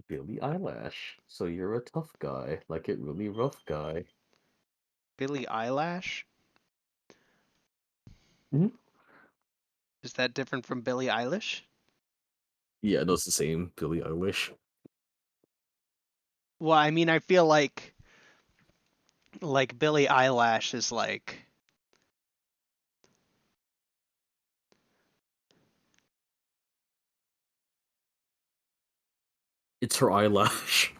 Billie Eyelash. So you're a tough guy, like it really rough guy. Billie Eyelash? Mhm. Is that different from Billie Eilish? Yeah, no, it's the same. Billie Eilish. Well, I mean, I feel like Billie Eyelash is like It's her eyelash.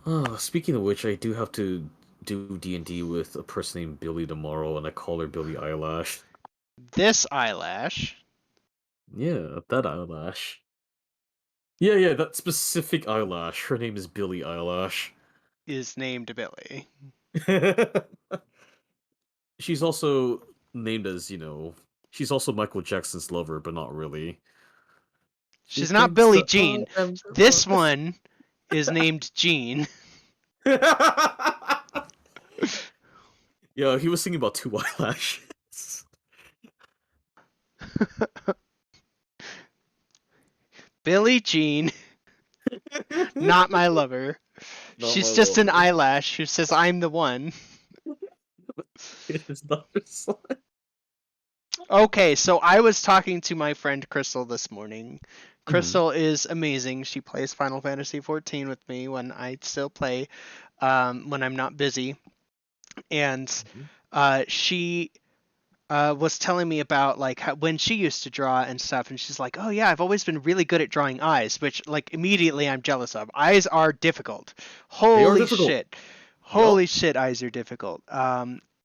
Oh, speaking of which, I do have to do D&D with a person named Billy tomorrow, and I call her Billie Eyelash. this eyelash Yeah, that eyelash. Yeah, yeah, that specific eyelash. Her name is Billie Eyelash. is named Billie. She's also named as, she's also Michael Jackson's lover, but not really. She She's not thinks Billie that I Jean. am the This one. one is named Jean. Yeah, he was singing about two eyelashes. Billie Jean, not my lover. Not my She's just an lover. eyelash who says I'm the one. It is not her son. Okay, so I was talking to my friend Crystal this morning. Mhm, Crystal is amazing. She plays Final Fantasy XIV with me when I still play, when I'm not busy. And mhm. she was telling me about like how, when she used to draw and stuff, and she's like, "Oh yeah, I've always been really good at drawing eyes," which like immediately I'm jealous of. Eyes are difficult. They are Holy difficult. shit, holy Yup. shit, eyes are difficult.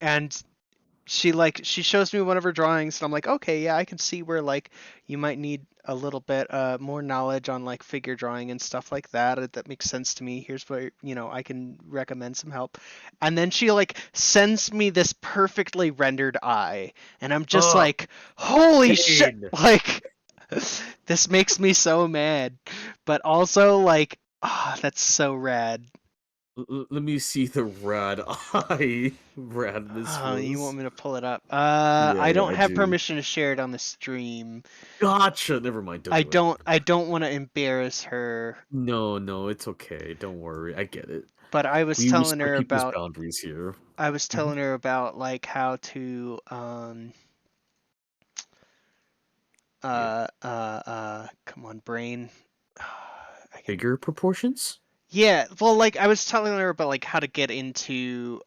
And she shows me one of her drawings and I'm like, okay, yeah, I can see where like you might need a little bit more knowledge on like figure drawing and stuff like that. That makes sense to me. Here's where, I can recommend some help. And then she like sends me this perfectly rendered eye and I'm just Ugh, like, holy shit, pain. like this makes me so mad. But also like, that's so rad. Let me see the rad eye, rad Miss Oh, you want Rose. me to pull it up? Yeah, I yeah, don't I have do. permission to share it on the stream. Gotcha. Never mind. Don't do it. I don't want to embarrass her, No, no, it's okay. Don't worry. I get it. but We respect people's boundaries here. I was Mhm. telling her about like how to Yeah. come on brain. I can Bigger proportions? Yeah, well like I was telling her about like how to get into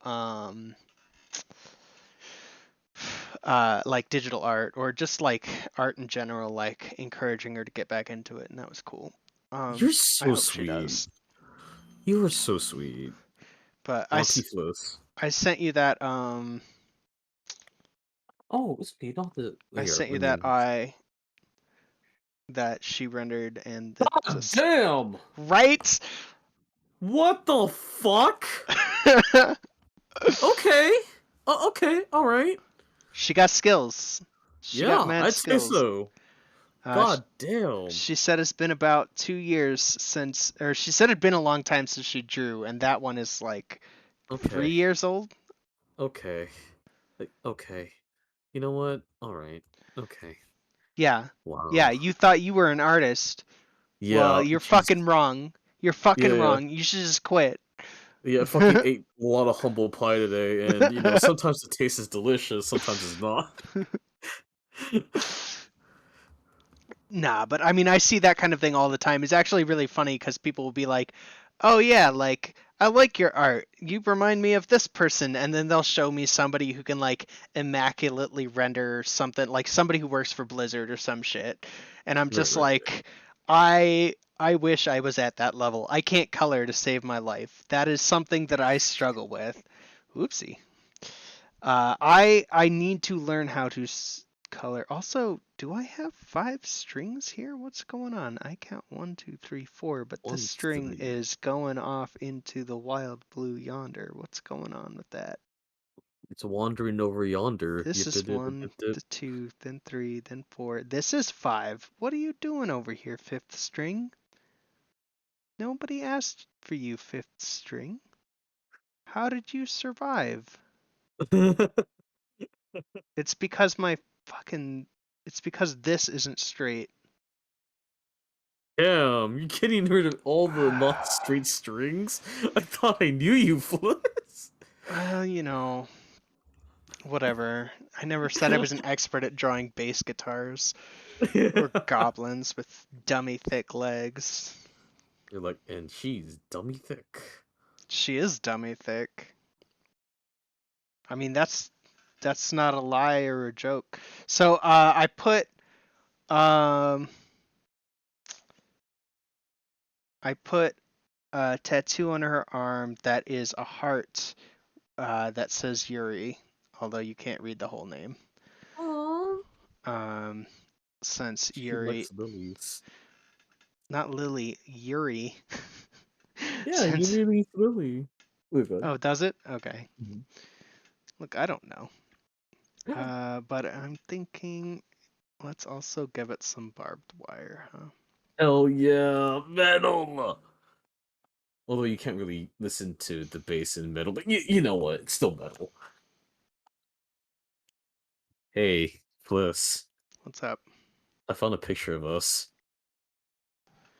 like digital art or just like art in general, like encouraging her to get back into it, and that was cool. You're I so hope she sweet. does. You are so sweet. But Auntie Floss. I sent you that Oh, it's me, not the I here, sent you let that me eye that she rendered, and that God just damn! right. What the fuck? Okay. Okay, alright. She got skills. She got Yeah, mad I'd say skills. so. Uh, sh- God damn. she said it's been about 2 years since, or she said it'd been a long time since she drew, and that one is like three Okay. years old. Okay. Okay. You know what? Alright. Okay. Yeah, yeah. Wow. You thought you were an artist. Well, Yeah, you're jeez. fucking wrong. You're fucking Yeah. wrong. You should just quit. Yeah, I fucking ate a lot of humble pie today, and, sometimes the taste is delicious, sometimes it's not. Nah, but I mean, I see that kind of thing all the time. It's actually really funny because people will be like, "Oh yeah, like I like your art. You remind me of this person," and then they'll show me somebody who can like immaculately render something, like somebody who works for Blizzard or some shit, and I'm Right, just right, right. like, I wish I was at that level. I can't color to save my life. That is something that I struggle with. Oopsie. I need to learn how to color. Also, do I have 5 strings here? What's going on? I count 1, 2, 3, 4, but this 1, string 3. is going off into the wild blue yonder. What's going on with that? It's wandering over yonder. This is one, the two, then three, then four. This is five. What are you doing over here, fifth string? Nobody asked for you, fifth string. How did you survive? It's because my fucking. It's because this isn't straight. Damn, you're getting rid of all the not straight strings? I thought I knew you, Fliss. Well, whatever. I never said I was an expert at drawing bass guitars or goblins with dummy thick legs. You're like, and she's dummy thick. She is dummy thick. I mean, that's not a lie or a joke. So um I put a tattoo on her arm that is a heart that says Yuri, although you can't read the whole name. Aww. Um, since She Yuri, likes lilies. not Lily, Yuri. Yeah, you Since really Lily. Wait, bud. Oh, does it? Okay. Mhm. Look, I don't know. But I'm thinking let's also give it some barbed wire, huh? Hell yeah, metal! Although you can't really listen to the bass in metal, but you know what? It's still metal. Hey, Fliss. What's up? I found a picture of us.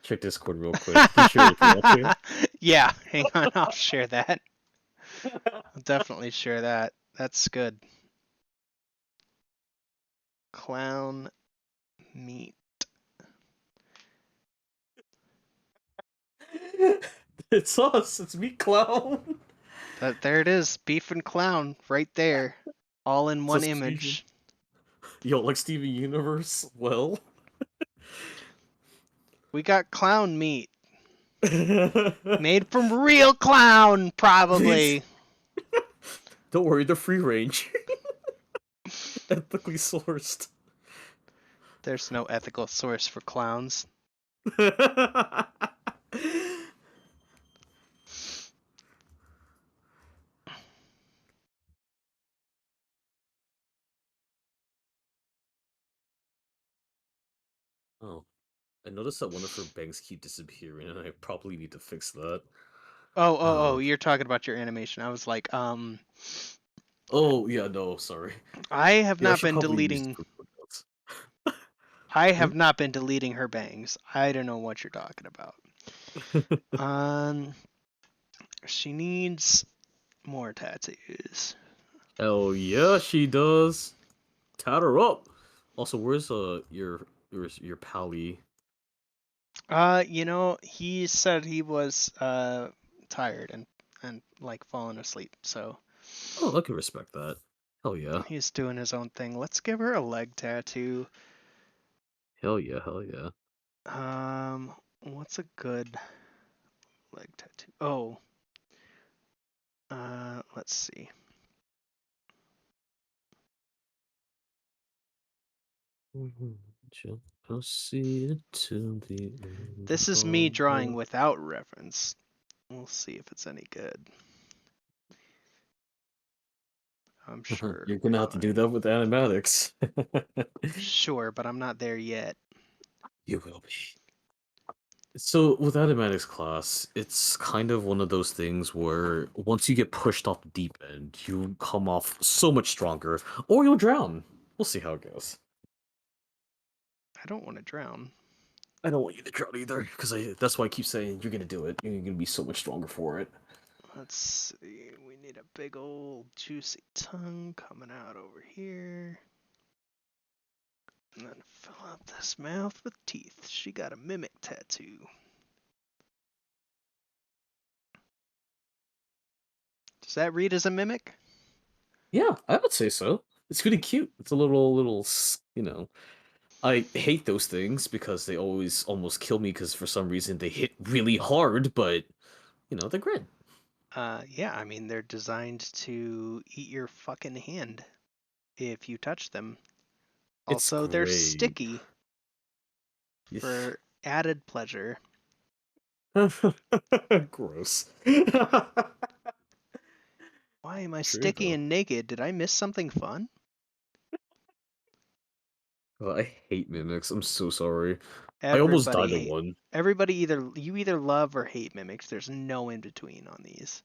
Check Discord real quick. You can share it if you want to. Yeah, hang on, I'll share that. I'll definitely share that. That's good. Clown meat. It's us. It's me, clown. There it is, beef and clown right there, all in It's one us fusion. image. Yo, like Steven Universe? Well. We got clown meat. Made from real clown, Please. probably. Don't worry, they're free range. Ethically sourced. There's no ethical source for clowns. Oh, I noticed that one of her bangs keep disappearing, and I probably need to fix that. Oh, Oh, you're talking about your animation. I was like, oh yeah, no, sorry. I have Yeah, I not should been probably use deleting. Google Notes. I Hmm? have not been deleting her bangs. I don't know what you're talking about. Um, she needs more tattoos. Hell yeah, she does. Tat her up. Also, where's your pally? He said he was tired and like falling asleep, so Oh, I can respect that. Hell yeah. he's doing his own thing. Let's give her a leg tattoo. Hell yeah, hell yeah. What's a good leg tattoo? Oh, let's see. Shall proceed to the end This is me of drawing the... without reference. We'll see if it's any good. I'm sure You're it'll be gonna have to do fine. that with animatics. Sure, but I'm not there yet. You will be. So with animatics class, it's kind of one of those things where once you get pushed off the deep end, you come off so much stronger, or you'll drown. We'll see how it goes. I don't want to drown. I don't want you to drown either, because that's why I keep saying you're gonna do it. You're gonna be so much stronger for it. Let's see. We need a big old juicy tongue coming out over here. And then fill up this mouth with teeth. She got a mimic tattoo. Does that read as a mimic? Yeah, I would say so. It's really cute. It's a little. I hate those things because they always almost kill me because for some reason they hit really hard, but they're great. Yeah, I mean, they're designed to eat your fucking hand if you touch them. It's Also, they're great. sticky for added pleasure. Gross. Why am I True sticky though. and naked? Did I miss something fun? Oh, I hate mimics. I'm so sorry. I almost Everybody died at hate. one. Everybody either love or hate mimics. There's no in between on these.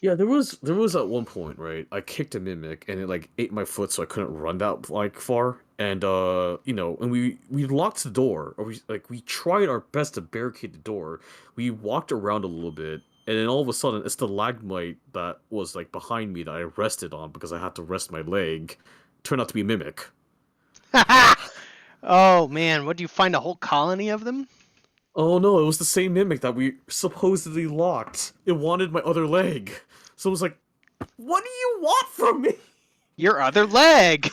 Yeah, there was at one point, right? I kicked a mimic and it like ate my foot so I couldn't run that like far. And and we locked the door or we tried our best to barricade the door. We walked around a little bit and then all of a sudden it's the stalagmite that was like behind me that I rested on because I had to rest my leg. Turned out to be a mimic. Oh man, what do you find a whole colony of them? Oh no, it was the same mimic that we supposedly locked. It wanted my other leg. So it was like, what do you want from me? Your other leg.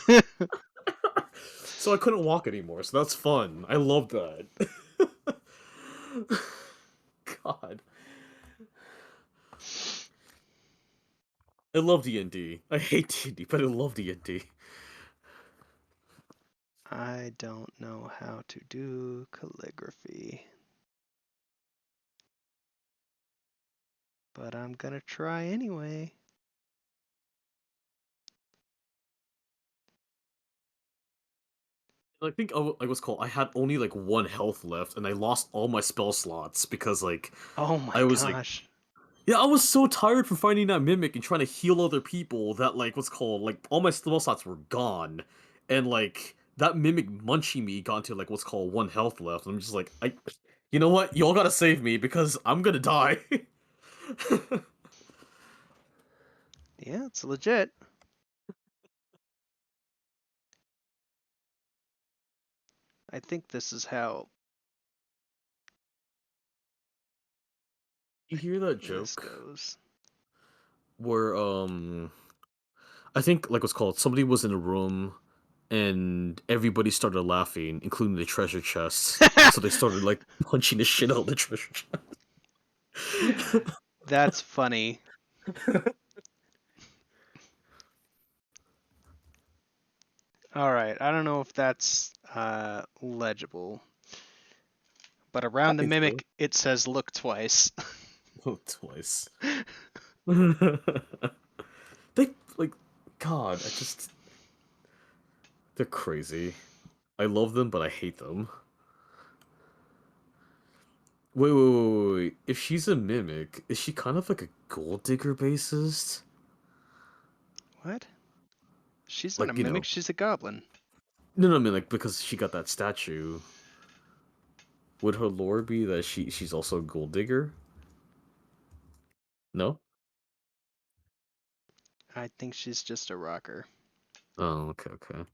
So I couldn't walk anymore, so that's fun. I love that. God. I love D&D. I hate D&D, but I love D&D. I don't know how to do calligraphy, but I'm gonna try anyway. I think I was called. I had only like one health left, and I lost all my spell slots because Oh my I was like, gosh. yeah, I was so tired from finding that mimic and trying to heal other people that all my spell slots were gone, and that mimic munching me got to like what's called one health left. And I'm just like, you know what? Y'all gotta save me because I'm gonna die. Yeah, it's legit. I think this is how You hear that this joke goes. where I think like what's called somebody was in a room and everybody started laughing, including the treasure chests. So they started like punching the shit out of the treasure chest. That's funny. All right, I don't know if that's legible, but I around the think so. mimic it says look twice. Oh, twice. They like God, they're crazy. I love them, but I hate them. Wait, wait, wait, wait, wait. If she's a mimic, is she kind of like a gold digger bassist? What? She's not a Like, you mimic. know, She's a goblin. no, I mean like because she got that statue. Would her lore be that she's also a gold digger? No. I think she's just a rocker. Oh, okay, okay.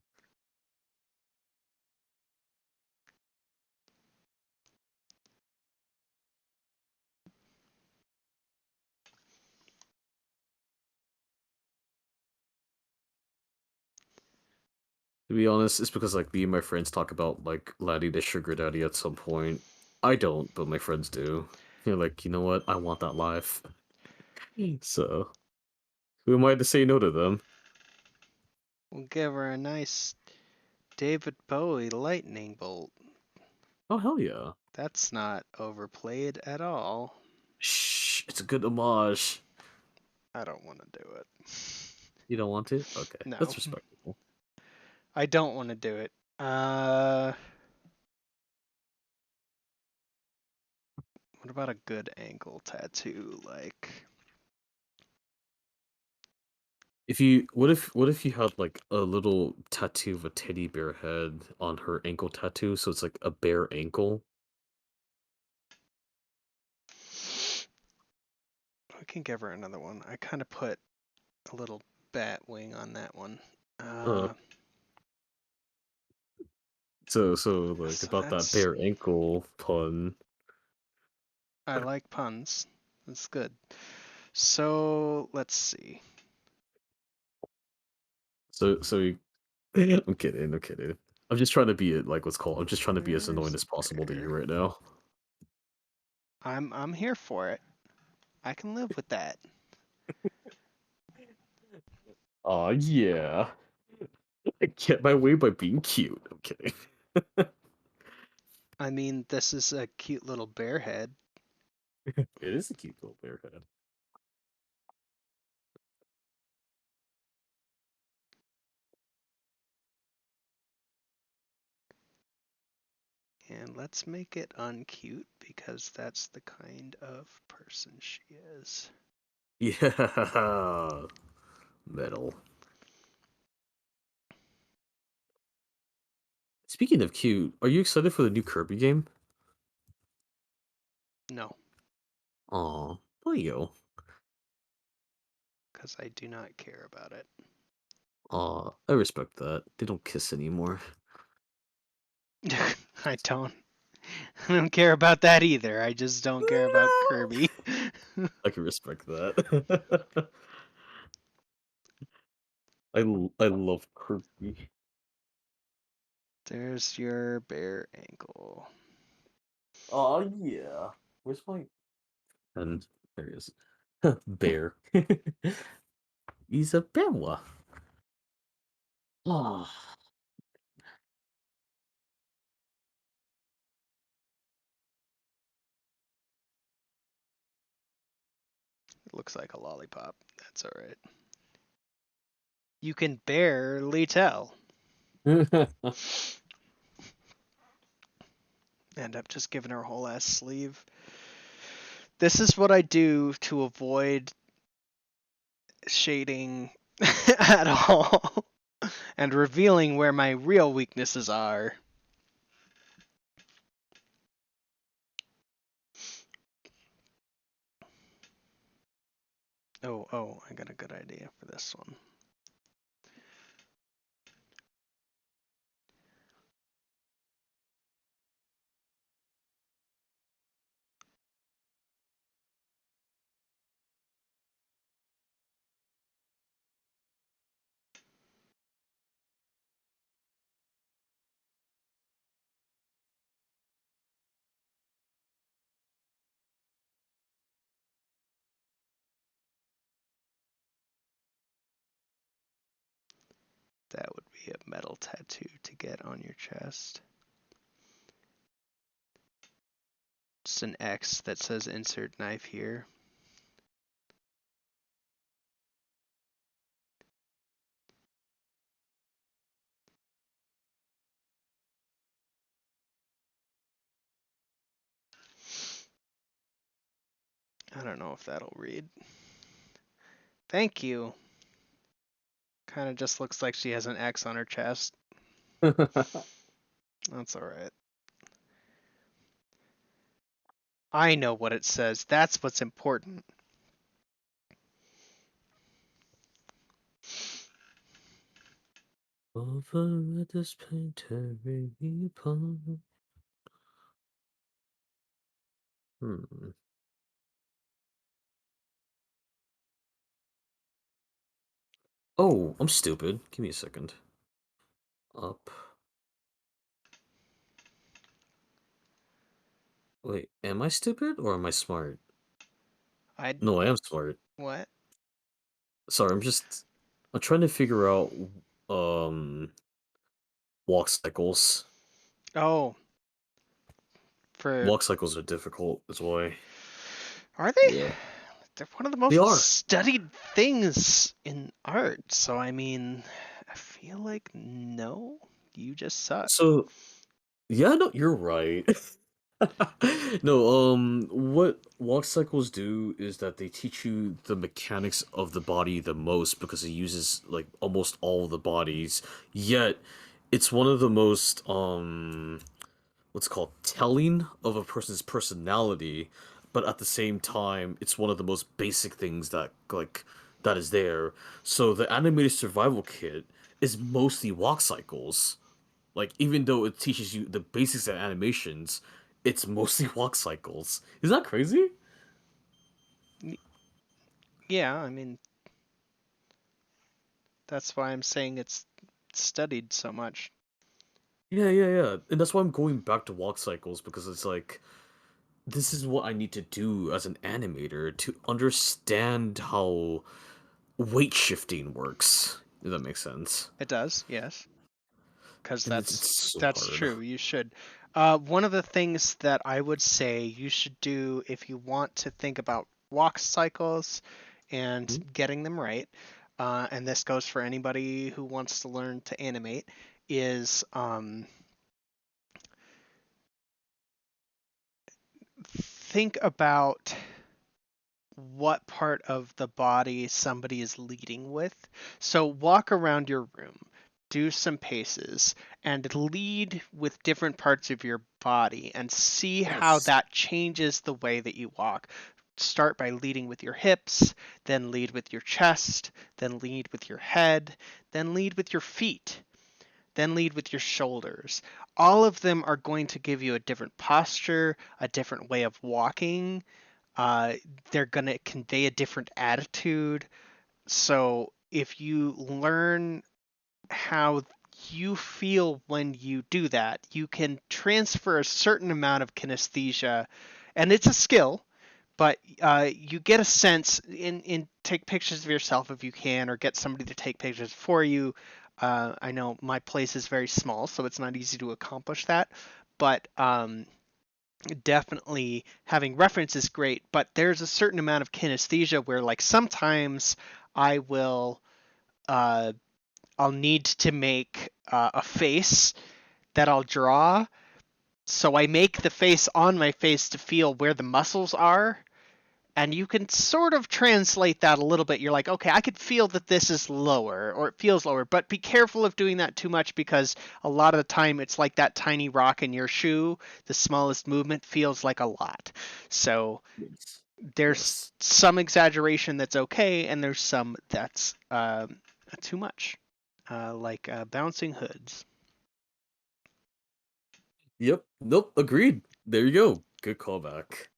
To be honest, it's because like me and my friends talk about like Laddie the sugar daddy at some point. I don't, but my friends do. You're like, you know what? I want that life. So who am I to say no to them? We'll give her a nice David Bowie lightning bolt. Oh hell yeah! That's not overplayed at all. Shh, it's a good homage. I don't want to do it. You don't want to? Okay, No, that's respectable. I don't want to do it. What about a good ankle tattoo? Like, What if you had like a little tattoo of a teddy bear head on her ankle tattoo, so it's like a bear ankle? we can give her another one. I kind of put a little bat wing on that one. Uh, Uh, so like so about that that's. bear ankle pun. I like puns. That's good. So let's see. So I'm kidding, I'm kidding. I'm just trying to be like what's called. I'm just trying to be as annoying Where's as possible to you bear? right now. I'm here for it. I can live with that. Aw, yeah. I get my way by being cute. I'm kidding. I mean, this is a cute little bear head. It is a cute little bear head. And let's make it uncute because that's the kind of person she is. Yeah. Metal. Speaking of cute, are you excited for the new Kirby game? No, Aw, Leo. because I do not care about it. Aw, I respect that. They don't kiss anymore. I don't. I don't care about that either. I just don't care about Kirby. I can respect that. I love Kirby. There's your bear ankle. Oh yeah. Where's my and there he is. Bear. Isabella. Ah. It looks like a lollipop. That's all right. You can barely tell. End up just giving her a whole ass sleeve. This is what I do to avoid shading at all and revealing where my real weaknesses are. Oh, I got a good idea for this one. That would be a metal tattoo to get on your chest. Just an X that says insert knife here. I don't know if that'll read. Thank you. Kind of just looks like she has an X on her chest. That's alright. I know what it says. That's what's important. Over at this painter pond. Hmm. Oh, I'm stupid. Give me a second. Up. Wait, am I stupid or am I smart? I No, I am smart. what? Sorry, I'm trying to figure out um walk cycles. Oh, for Walk cycles are difficult, is why. are they? Yeah. They're one of the They most are. studied things in art. So I mean, I feel like no, you just suck. So yeah, no, you're right. No, what walk cycles do is that they teach you the mechanics of the body the most because it uses like almost all the bodies. Yet, it's one of the most what's it called telling of a person's personality, but at the same time, it's one of the most basic things that is there. So the animated survival kit is mostly walk cycles. Like, even though it teaches you the basics of animations, it's mostly walk cycles. Is that crazy? Yeah, I mean, that's why I'm saying it's studied so much. Yeah, yeah, yeah. And that's why I'm going back to walk cycles because it's like this is what I need to do as an animator to understand how weight shifting works. If that makes sense. It does, yes, because And it's so that's hard. true. You should. One of the things that I would say you should do if you want to think about walk cycles and Hmm? getting them right, and this goes for anybody who wants to learn to animate, is think about what part of the body somebody is leading with. So walk around your room, do some paces, and lead with different parts of your body and see how Yes. that changes the way that you walk. Start by leading with your hips, then lead with your chest, then lead with your head, then lead with your feet, then lead with your shoulders. All of them are going to give you a different posture, a different way of walking, uh, they're going to convey a different attitude. So if you learn how you feel when you do that, you can transfer a certain amount of kinesthesia, and it's a skill. But you get a sense in take pictures of yourself if you can, or get somebody to take pictures for you. I know my place is very small, so it's not easy to accomplish that. But definitely having reference is great, but there's a certain amount of kinesthesia where like sometimes I will uh I'll need to make a face that I'll draw, so I make the face on my face to feel where the muscles are, and you can sort of translate that a little bit. You're like, okay, I could feel that this is lower or it feels lower, but be careful of doing that too much because a lot of the time it's like that tiny rock in your shoe. The smallest movement feels like a lot. So Yes. there's Yes. some exaggeration that's okay, and there's some that's too much, like bouncing hoods. Yep. Nope. Agreed. There you go. Good callback.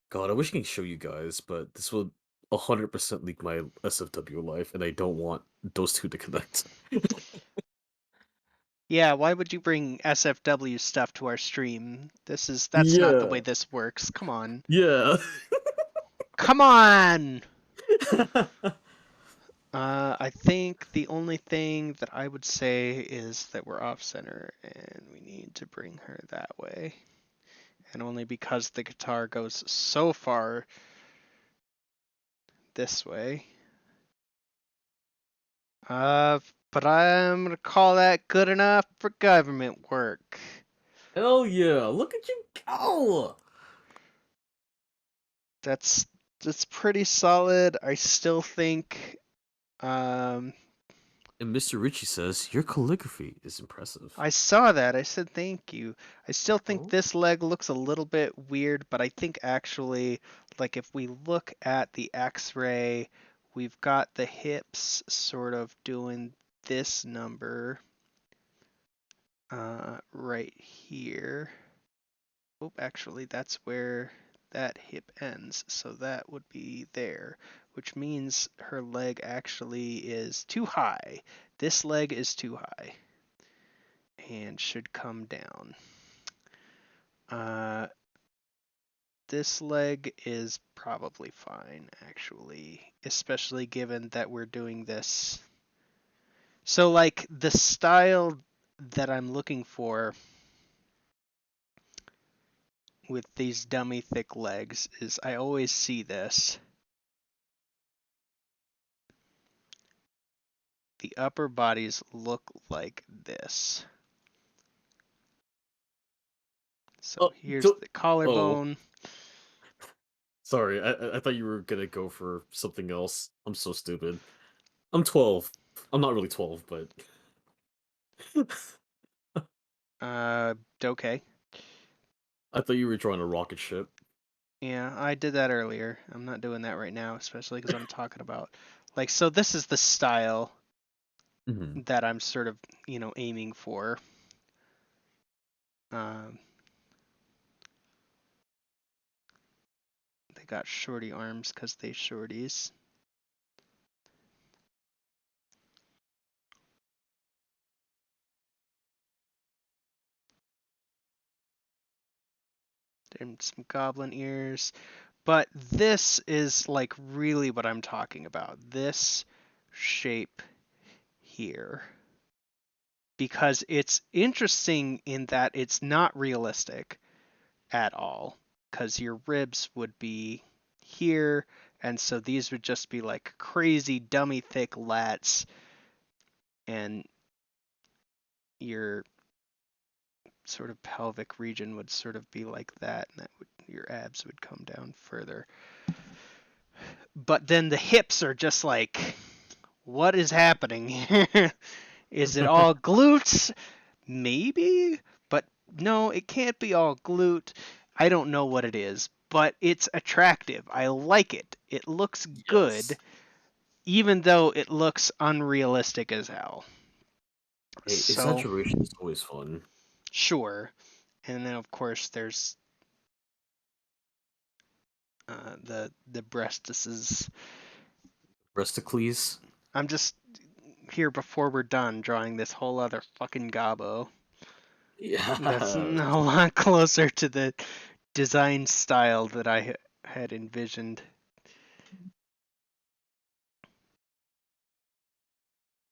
God, I wish I could show you guys, but this would 100% leak my SFW life, and I don't want those two to connect. Yeah, why would you bring SFW stuff to our stream? That's not the way Yeah. this works. Come on. Yeah. Come on! I think the only thing that I would say is that we're off center and we need to bring her that way. And only because the guitar goes so far this way. Uh, but I'm gonna call that good enough for government work. Hell yeah. Look at you go. That's that's pretty solid. I still think um And Mr. Ritchie says your calligraphy is impressive. I saw that. I said thank you. I still think Oh, this leg looks a little bit weird, but I think actually, like if we look at the X-ray, we've got the hips sort of doing this number right here. Oh, actually, that's where that hip ends, so that would be there, which means her leg actually is too high. This leg is too high and should come down. Uh, this leg is probably fine, actually, especially given that we're doing this. So, like, the style that I'm looking for with these dummy thick legs is I always see this. The upper bodies look like this. So oh, here's do- the oh, collarbone. sorry. I thought you were gonna go for something else. I'm so stupid. I'm 12. I'm not really 12, but Okay. I thought you were drawing a rocket ship. Yeah, I did that earlier. I'm not doing that right now, especially because I'm talking about, like, so this is the style Hmm. that I'm sort of, aiming for. Um, they got shorty arms because they shorties. And some goblin ears. But this is like really what I'm talking about. This shape here. Because it's interesting in that it's not realistic at all. Because your ribs would be here, and so these would just be like crazy dummy thick lats, and your sort of pelvic region would sort of be like that, and that would your abs would come down further. But then the hips are just like, what is happening here? Is it all glutes? Maybe, but no, it can't be all glute. I don't know what it is, but it's attractive. I like it. It looks good, Yes. even though it looks unrealistic as hell. Hey, So, exaggeration is always fun. sure. And then, of course, there's the breastises. Resticles. I'm just here before we're done drawing this whole other fucking gobbo. That's a Yeah. lot closer to the design style that I had envisioned.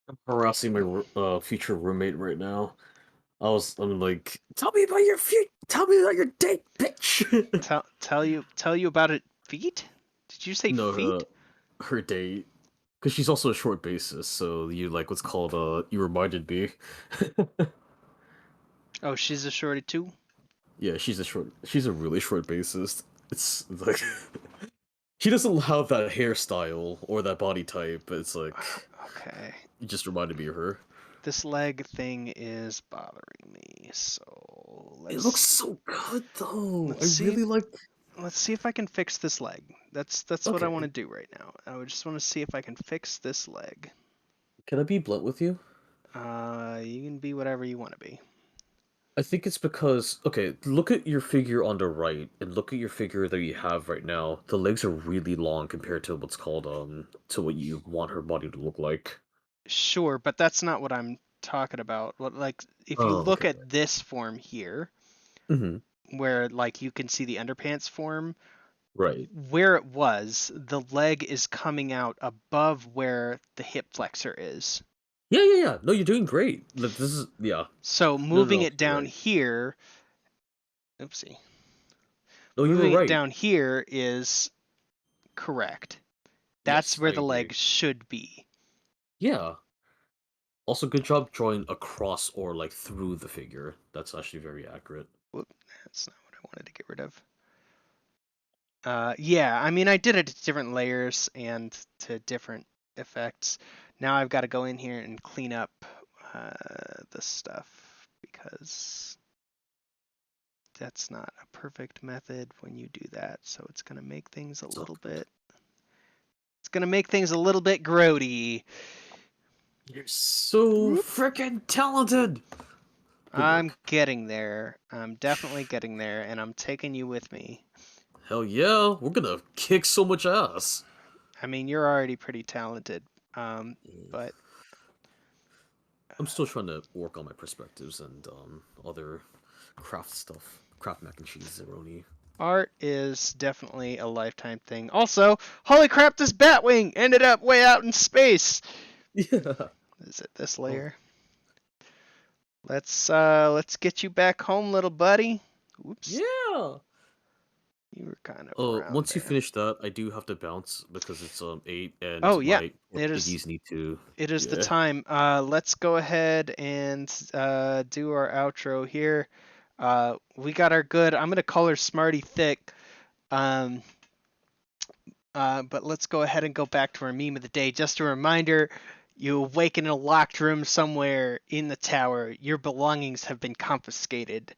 I'm harassing my future roommate right now. I'm like, tell me about your date, bitch. Tell you about it. Feet? Did you say No, feet? her date, because she's also a short basis. So you like what's called you reminded me. Oh, she's a shorty too. Yeah, she's a really short bassist. It's like she doesn't have that hairstyle or that body type, but it's like Okay. it just reminded me of her. This leg thing is bothering me. So It looks so good though. let's I see really like. let's see if I can fix this leg. That's what I want to Okay, do right now. I would just want to see if I can fix this leg. can I be blunt with you? You can be whatever you want to be. I think it's because okay, look at your figure on the right and look at your figure that you have right now. The legs are really long compared to what's called to what you want her body to look like. Sure, but that's not what I'm talking about. What like if you Oh, look okay. at this form here, Mm-hmm. where like you can see the underpants form, Right. where it was, the leg is coming out above where the hip flexor is. Yeah, yeah, yeah. No, you're doing great. This is yeah. So No, no, moving no. it You're down right. here, oopsie, No, you were moving it right. down here is correct. That's Yes, where I the agree. leg should be. Yeah. Also, good job drawing across or like through the figure. That's actually very accurate. Whoop, that's not what I wanted to get rid of. Yeah, I mean, I did it to different layers and to different effects. Now I've got to go in here and clean up the stuff because that's not a perfect method when you do that. So it's gonna make things a It's all little good. bit. It's gonna make things a little bit grody. You're so Whoop. freaking talented. Good I'm work. getting there. I'm definitely getting there, and I'm taking you with me. Hell yeah, we're gonna kick so much ass. I mean, you're already pretty talented, um, Mm. but I'm still trying to work on my perspectives and other craft stuff. Craft mac and cheese, zeroni. art is definitely a lifetime thing. Also, holy crap, this Batwing ended up way out in space. Yeah. Is it this Oh, layer? Let's get you back home, little buddy. Oops, yeah. you were kind of around Once you there. finish that, I do have to bounce because it's 8 and Oh yeah, my poor it is. piggies need to. It is the Yeah. time. Let's go ahead and do our outro here. We got our good. I'm gonna call her Smarty Thick. Um, but let's go ahead and go back to our meme of the day. Just a reminder: you awaken in a locked room somewhere in the tower. Your belongings have been confiscated.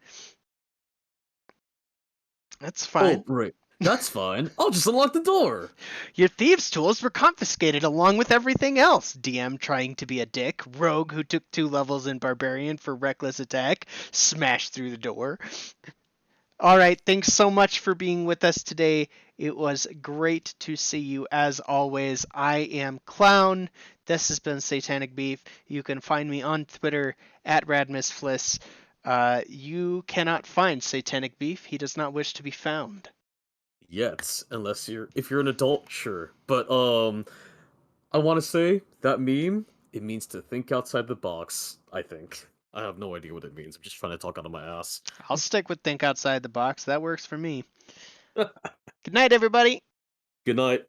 That's fine. Oh, right. That's fine. I'll just unlock the door. Your thieves' tools were confiscated along with everything else. DM trying to be a dick. Rogue who took 2 levels in Barbarian for reckless attack. Smashed through the door. All right, thanks so much for being with us today. It was great to see you as always. I am Clown. This has been Satanic Beef. You can find me on Twitter at RadmissFliss. You cannot find Satanic Beef. He does not wish to be found. Yet, unless if you're an adult, sure. But I want to say that meme. It means to think outside the box. I think. I have no idea what it means. I'm just trying to talk out of my ass. I'll stick with Think Outside the Box. That works for me. Good night, everybody. Good night.